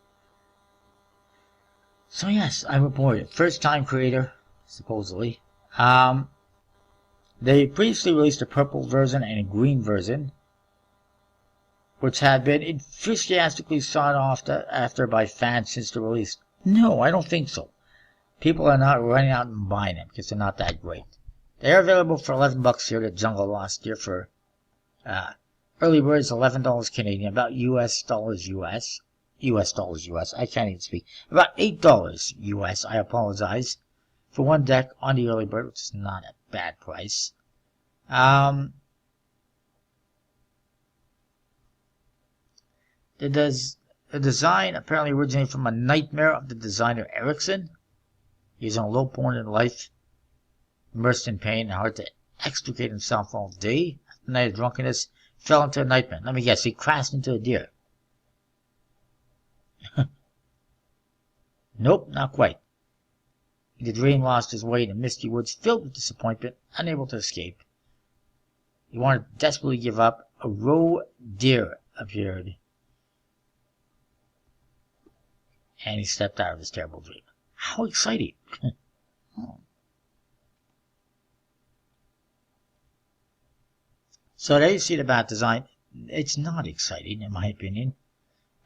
So yes, I reported. First time creator, supposedly. They previously released a purple version and a green version, which had been enthusiastically sought after by fans since the release. No, I don't think so. People are not running out and buying them because they're not that great. They are available for $11 here at Jungle Lost Year for early bird is $11 Canadian, about US dollars US. US dollars US. I can't even speak. About $8 US. I apologize. For one deck on the early bird, which is not a bad price. The design apparently originated from a nightmare of the designer Erickson. He was on a low point in life, immersed in pain and hard to extricate himself all day. After a night of drunkenness, fell into a nightmare. Let me guess, he crashed into a deer. Nope, not quite. The dream lost his way in the misty woods, filled with disappointment, unable to escape. He wanted to desperately give up. A roe deer appeared. And he stepped out of his terrible dream. How exciting! So there you see the bat design. It's not exciting, in my opinion.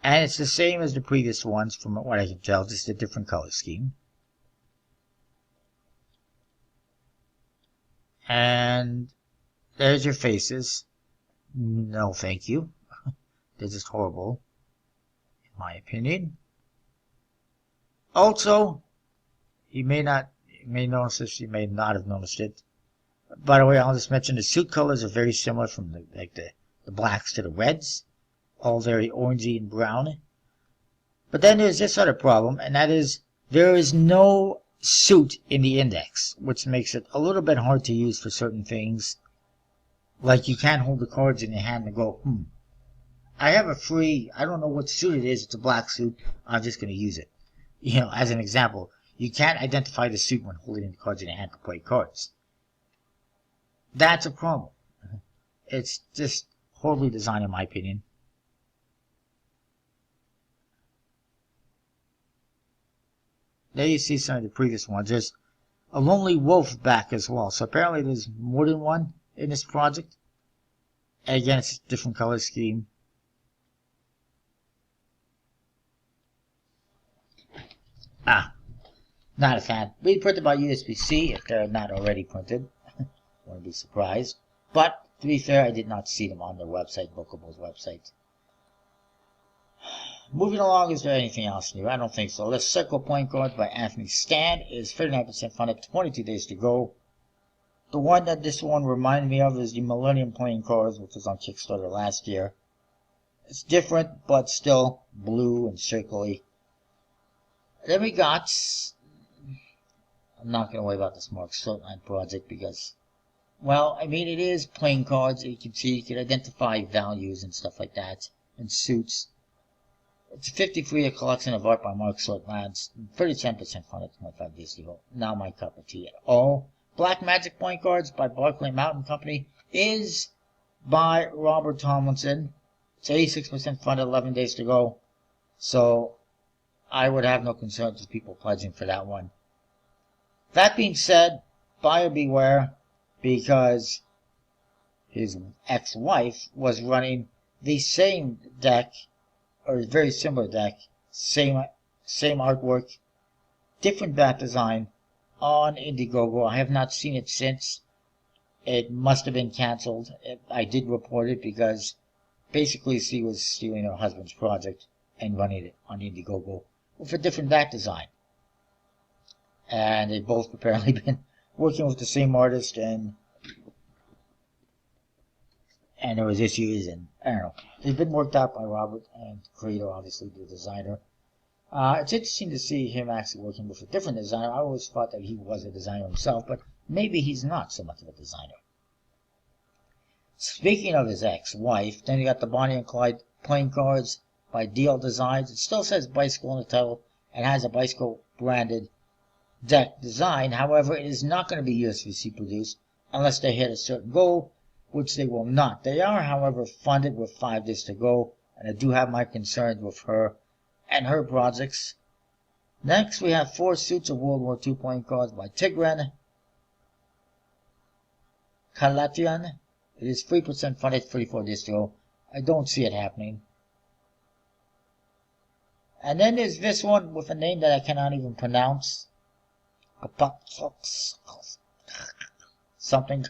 And it's the same as the previous ones, from what I can tell, just a different color scheme. And there's your faces. No, thank you. They're just horrible, in my opinion. Also, you may notice this, you may not have noticed it. By the way, I'll just mention the suit colors are very similar from the blacks to the reds. All very orangey and brown. But then there's this other problem, and that is there is no suit in the index, which makes it a little bit hard to use for certain things. Like you can't hold the cards in your hand and go, I have a free, I don't know what suit it is, it's a black suit, I'm just going to use it. As an example, You can't identify the suit when holding the cards in your hand to play cards. That's a problem. It's just horribly designed in my opinion. There you see some of the previous ones. There's a lonely wolf back as well. So apparently there's more than one in this project. And again, it's a different color scheme. Not a fan. We printed by USB-C if they're not already printed. Wouldn't be surprised. But to be fair, I did not see them on their website, Bookable's website. Moving along, is there anything else new? I don't think so. Let's Circle Point Guard by Anthony Stan is 39% funded, 22 days to go. The one that this one reminded me of is the Millennium Playing Cards, which was on Kickstarter last year. It's different, but still blue and circly. Then we got, I'm not going to worry about this Mark Shortline project because, well, I mean, it is playing cards. You can see, you can identify values and stuff like that, and suits. It's a 53-year collection of art by Mark Shortlands, 37% funded, 25 days to go. Not my cup of tea at all. Black Magic Point Cards by Barclay Mountain Company is by Robert Tomlinson. It's 86% funded, 11 days to go. So I would have no concerns with people pledging for that one. That being said, buyer beware, because his ex-wife was running the same deck, or a very similar deck, same artwork, different back design on Indiegogo. I have not seen it since. It must have been canceled. I did report it because basically she was stealing her husband's project and running it on Indiegogo with a different back design. And they've both apparently been working with the same artist, and there was issues, and I don't know. They've been worked out by Robert and the creator, obviously the designer. It's interesting to see him actually working with a different designer. I always thought that he was a designer himself, but maybe he's not so much of a designer. Speaking of his ex-wife, then you got the Bonnie and Clyde playing cards by DL Designs. It still says bicycle in the title and has a bicycle branded deck design. However, it is not going to be USB-C produced unless they hit a certain goal, which they will not. They are, however, funded with 5 days to go, and I do have my concerns with her and her projects. Next, we have 4 suits of World War II playing cards by Tigran Kalatian. It is 3% funded, 34 days to go. I don't see it happening. And then there's this one with a name that I cannot even pronounce. Something.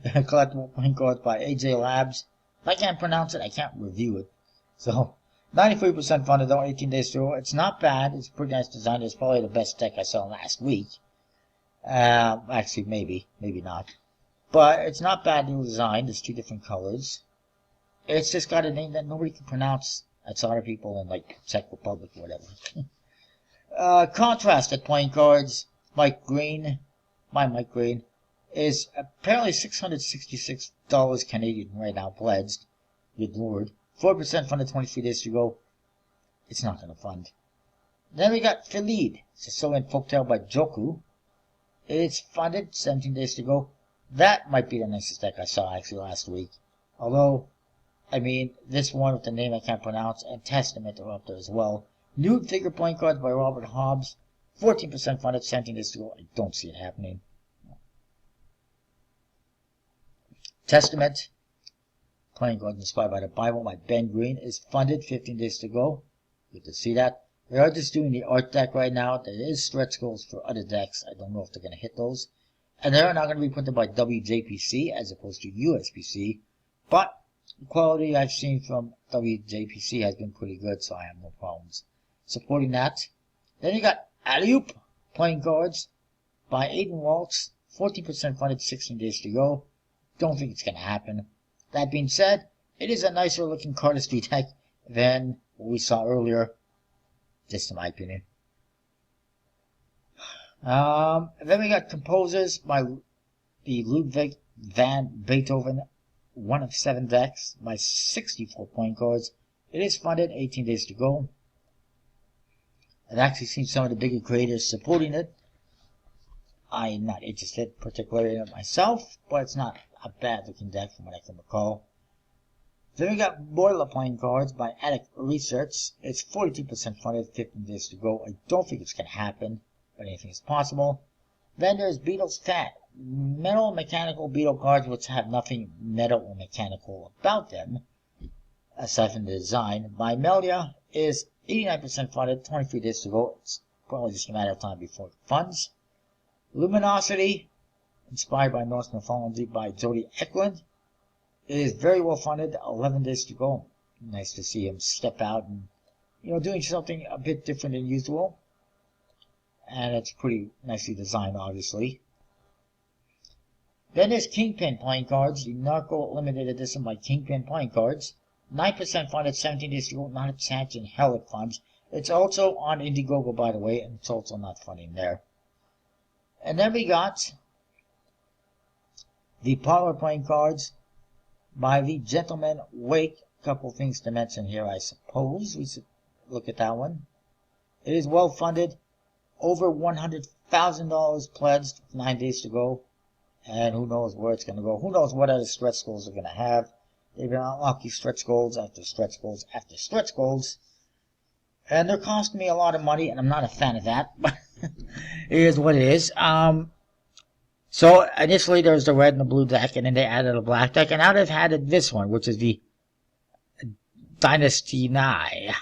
Collectible playing cards by AJ Labs. If I can't pronounce it, I can't review it. So, 93% funded though, 18 days to go. It's not bad. It's a pretty nice design. It's probably the best deck I saw last week. Actually, maybe not. But it's not bad new design. There's 2 different colors. It's just got a name that nobody can pronounce. That's other people in like Czech Republic or whatever. Contrasted playing cards. Mike Green is apparently $666 Canadian right now pledged. Good lord. 4% funded, 23 days to go. It's not going to fund. Then we got Philid, Sicilian Folktale by Joku. It's funded, 17 days to go. That might be the nicest deck I saw actually last week. Although, I mean, this one with the name I can't pronounce and Testament are up there as well. Nude figure playing cards by Robert Hobbs. 14% funded, 17 days to go. I don't see it happening. Testament, playing cards inspired by the Bible by Ben Green, is funded, 15 days to go. Good to see that. They are just doing the art deck right now. There is stretch goals for other decks. I don't know if they're going to hit those. And they are not going to be printed by WJPC as opposed to USPC. But the quality I've seen from WJPC has been pretty good, so I have no problems supporting that. Then you got Alley-Oop playing cards by Aiden Waltz. 14% funded, 16 days to go. Don't think it's going to happen. That being said, it is a nicer looking cardistry deck than what we saw earlier. Just in my opinion. Then we got Composers by the Ludwig van Beethoven, 1 of 7 decks by 64 playing cards. It is funded, 18 days to go. I've actually seen some of the bigger creators supporting it. I'm not interested particularly in it myself, but it's not a bad looking deck from what I can recall. Then we got Boiler playing cards by Attic Research. It's 42% funded, 15 days to go. I don't think it's going to happen, but anything is possible. Then there's Beetle's Tat. Metal mechanical beetle cards which have nothing metal or mechanical about them, aside from the design, by Melia, is 89% funded, 23 days to go. It's probably just a matter of time before it funds. Luminosity, inspired by Norse mythology by Jody Eklund, is very well funded, 11 days to go. Nice to see him step out and, doing something a bit different than usual. And it's pretty nicely designed, obviously. Then there's Kingpin playing cards, the Narco Limited Edition by Kingpin playing cards. 9% funded, 17 days to go, not a chance in hell it funds. It's also on Indiegogo, by the way, and it's also not funding there. And then we got the Parlor playing cards by the Gentleman Wake. Couple things to mention here, I suppose. We should look at that one. It is well funded, over $100,000 pledged, 9 days to go. And who knows where it's going to go. Who knows what other stretch goals they're going to have. They've been unlucky stretch goals after stretch goals after stretch goals. And they're costing me a lot of money, and I'm not a fan of that. But it is what it is. So initially there was the red and the blue deck, and then they added a black deck. And now they've added this one, which is the Dynasty Nye.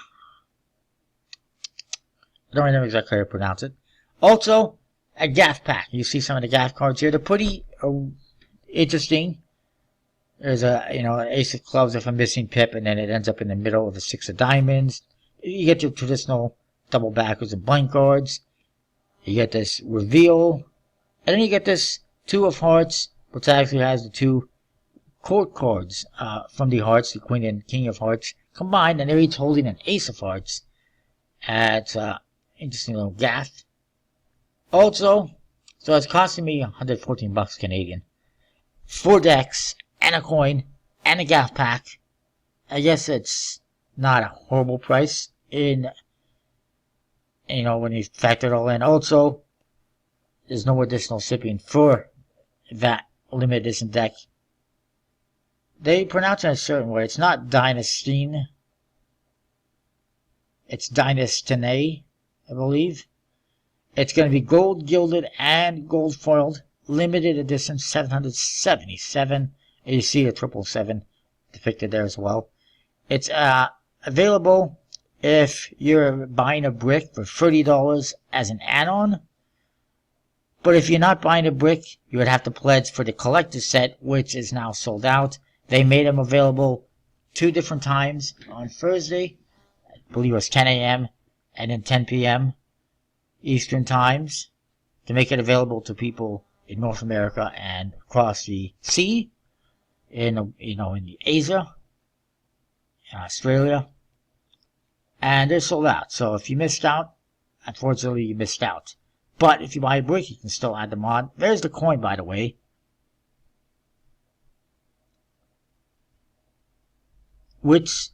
I don't know exactly how to pronounce it. Also, a Gaff pack. You see some of the Gaff cards here. They're pretty interesting. There's an ace of clubs with a missing pip, and then it ends up in the middle of a six of diamonds. You get your traditional double backwards and blank cards. You get this reveal. And then you get this two of hearts, which actually has the two court cards from the hearts, the queen and king of hearts, combined, and they're each holding an ace of hearts. It's interesting little Gaff. Also, so it's costing me $114 Canadian. 4 decks, and a coin, and a Gaff pack. I guess it's not a horrible price in, when you factor it all in. Also, there's no additional shipping for that limited edition deck. They pronounce it a certain way. It's not Dynastine. It's Dynastine, I believe. It's going to be gold gilded and gold foiled. Limited edition 777. And you see a 777 depicted there as well. It's available if you're buying a brick for $30 as an add-on. But if you're not buying a brick, you would have to pledge for the collector's set, which is now sold out. They made them available 2 different times. On Thursday, I believe it was 10 a.m. and then 10 p.m. Eastern times, to make it available to people in North America and across the sea, in Asia, Australia, and they're sold out. So if you missed out, unfortunately you missed out. But if you buy a brick, you can still add them on. There's the coin, by the way. Which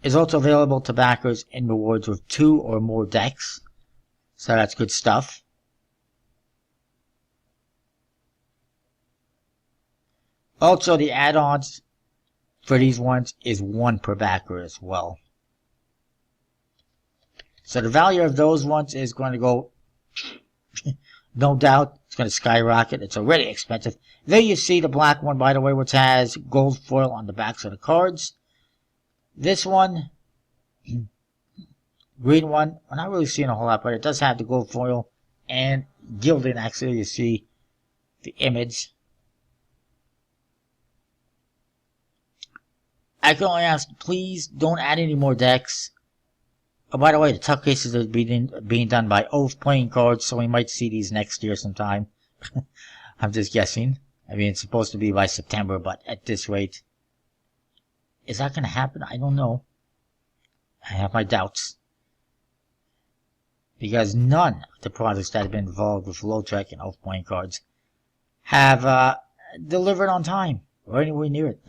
is also available to backers in rewards with 2 or more decks. So that's good stuff. Also, the add-ons for these ones is 1 per backer as well. So the value of those ones is going to go, no doubt, it's going to skyrocket. It's already expensive. There you see the black one, by the way, which has gold foil on the backs of the cards. This one, green one, I'm not really seeing a whole lot, but it does have the gold foil and gilding. Actually, you see the image. I can only ask, please don't add any more decks. Oh, by the way, the tuck cases are being done by Oath Playing Cards, so we might see these next year sometime. I'm just guessing. I mean, it's supposed to be by September, but at this rate, is that going to happen? I don't know. I have my doubts. Because none of the projects that have been involved with Low-Trek and Oath Playing Cards have delivered on time, or anywhere near it.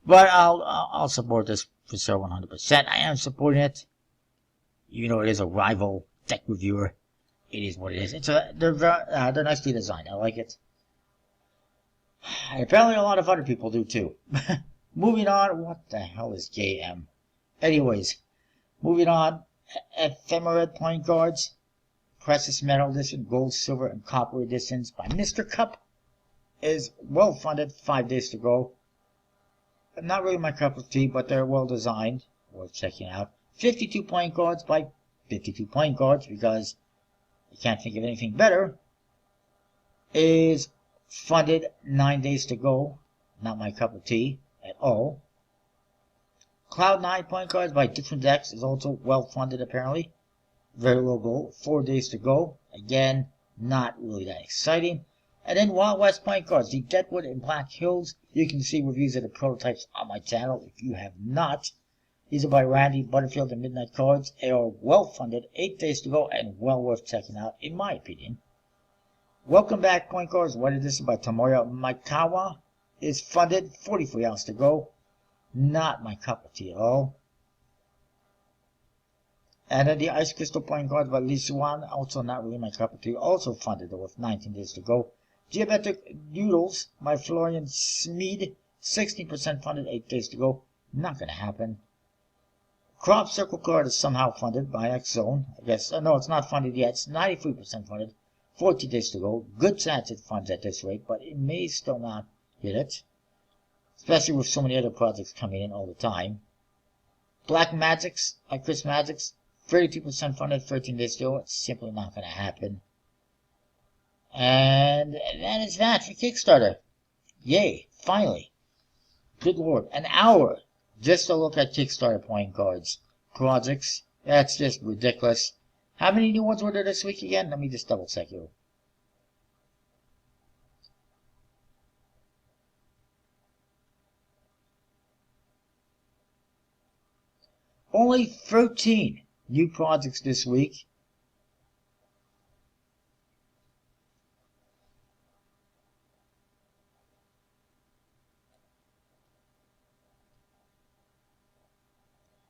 But I'll support this for sure 100%. I am supporting it. You know, it is a rival deck reviewer. It is what it is. They're nicely designed. I like it. And apparently a lot of other people do too. Moving on, what the hell is JM? Anyways, moving on, ephemerid playing cards, precious metal edition, gold, silver, and copper editions by Mr. Cup is well funded, 5 days to go. Not really my cup of tea, but they're well designed, worth checking out. 52 playing cards by 52 playing cards, because I can't think of anything better, is funded, 9 days to go. Not my cup of tea at all. Cloud 9 playing cards by different decks is also well funded apparently. Very low goal, 4 days to go. Again, not really that exciting. And then Wild West playing cards, the Deadwood and Black Hills. You can see reviews of the prototypes on my channel if you have not. These are by Randy Butterfield and Midnight Cards. They are well funded, 8 days to go, and well worth checking out, in my opinion. Welcome Back playing cards, What Edition by Tomoya Maikawa, is funded, 43 hours to go. Not my cup of tea at all. And then the Ice Crystal playing cards by Lee Swan, also not really my cup of tea, also funded with 19 days to go. Geometric Doodles by Florian Smeed, 16% funded, 8 days to go. Not going to happen. Crop Circle card is somehow funded by X Zone. I guess, no, it's not funded yet. It's 93% funded, 14 days to go. Good chance it funds at this rate, but it may still not hit it. Especially with so many other projects coming in all the time. Black Magics by Chris Magics, 32% funded, 13 days to go. It's simply not going to happen. And that is that for Kickstarter. Yay, finally. Good lord, an hour just to look at Kickstarter playing cards. Projects, that's just ridiculous. How many new ones were there this week again? Let me just double check here. Only 13 new projects this week.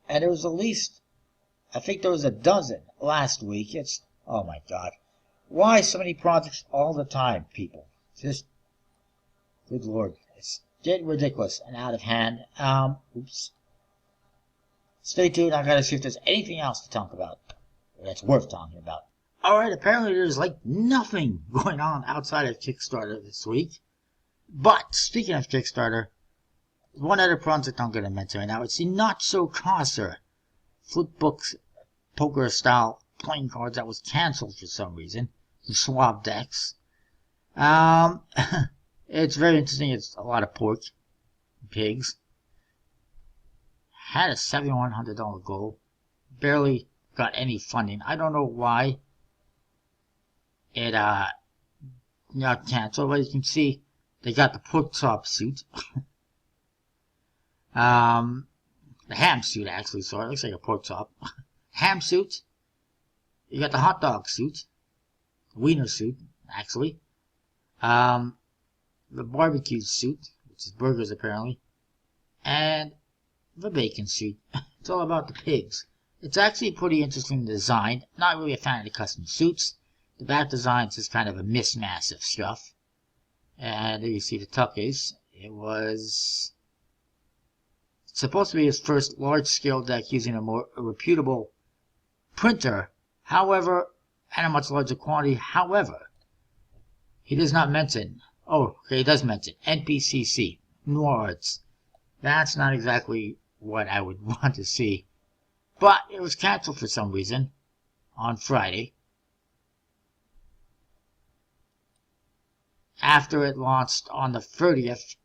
And there was at least, I think there was a dozen last week. It's, oh my god. Why so many projects all the time, people? Just, good lord. It's getting ridiculous and out of hand. Oops. Stay tuned, I gotta see if there's anything else to talk about that's worth talking about. Alright, apparently there's like nothing going on outside of Kickstarter this week. But, speaking of Kickstarter, one other project I'm going to mention right now. It's the Not So Crosser Flipbook poker style playing cards that was cancelled for some reason. The swab decks. It's very interesting. It's a lot of pork, pigs. Had a $7,100 goal. Barely got any funding. I don't know why it got canceled. But you can see they got the pork chop suit. The ham suit, actually, sorry, it looks like a pork chop. Ham suit. You got the hot dog suit. Wiener suit, actually. The barbecue suit, which is burgers, apparently. And the bacon suit. It's all about the pigs. It's actually pretty interesting design. Not really a fan of the custom suits. The back design is just kind of a mismatch of stuff. And there you see the tuck case. It was supposed to be his first large-scale deck using a more reputable printer, however, and a much larger quantity. However, he does not mention, oh, okay, he does mention NPCC, Noir Arts. That's not exactly what I would want to see. But it was canceled for some reason on Friday, after it launched on the 30th,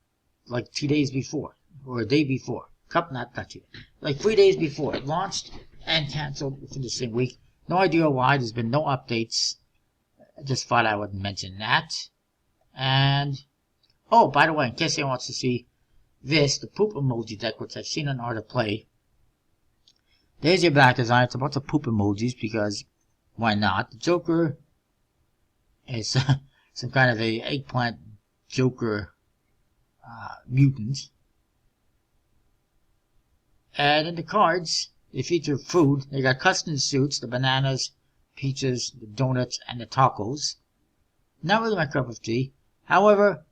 like 2 days before, or a day before. Not 2 days, like 3 days before it launched and canceled within the same week. No idea why. There's been no updates. I just thought I would mention that. And, oh, by the way, in case anyone wants to see this, the poop emoji deck, which I've seen on Art of Play. There's your back design. It's a bunch of poop emojis because why not? The Joker is some kind of a eggplant Joker mutant. And in the cards, They feature food. They got custom suits, the bananas, peaches, the donuts, and the tacos. Not really my cup of tea. However,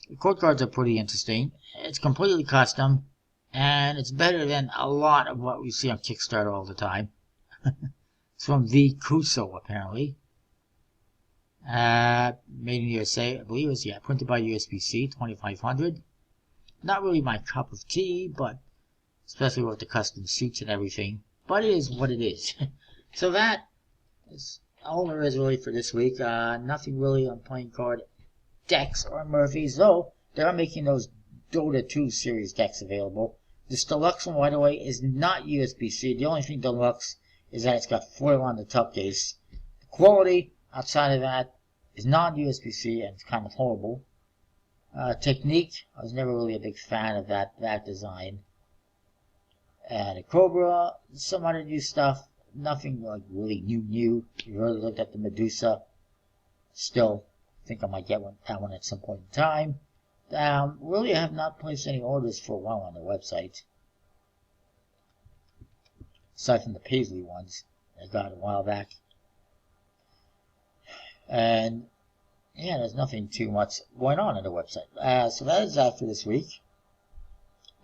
the quote cards are pretty interesting. It's completely custom, and it's better than a lot of what we see on Kickstarter all the time. It's from V. Cuso, apparently. Made in the USA, I believe it was, printed by USPC, 2500. Not really my cup of tea, but especially with the custom suits and everything. But it is what it is. So that is all there is really for this week. Nothing really on playing card decks or Murphys, though they are making those Dota 2 series decks available. This deluxe one, by the way, is not USBC. The only thing deluxe is that it's got foil on the top case. The quality outside of that is non-USBC, and it's kind of horrible. Technique, I was never really a big fan of that design. The Cobra, some other new stuff. Nothing like really new. You really looked at the Medusa. Still think I might get that one at some point in time. Really, I have not placed any orders for a while on the website. Aside from the Paisley ones I got a while back. And yeah, there's nothing too much going on the website. So that is that for this week.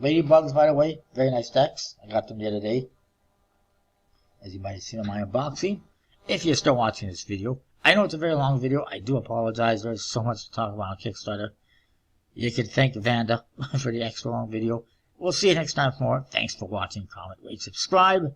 Ladybugs, by the way, very nice decks. I got them the other day, as you might have seen in my unboxing. If you're still watching this video, I know it's a very long video. I do apologize. There's so much to talk about on Kickstarter. You can thank Vanda for the extra long video. We'll see you next time for more. Thanks for watching. Comment, rate, subscribe.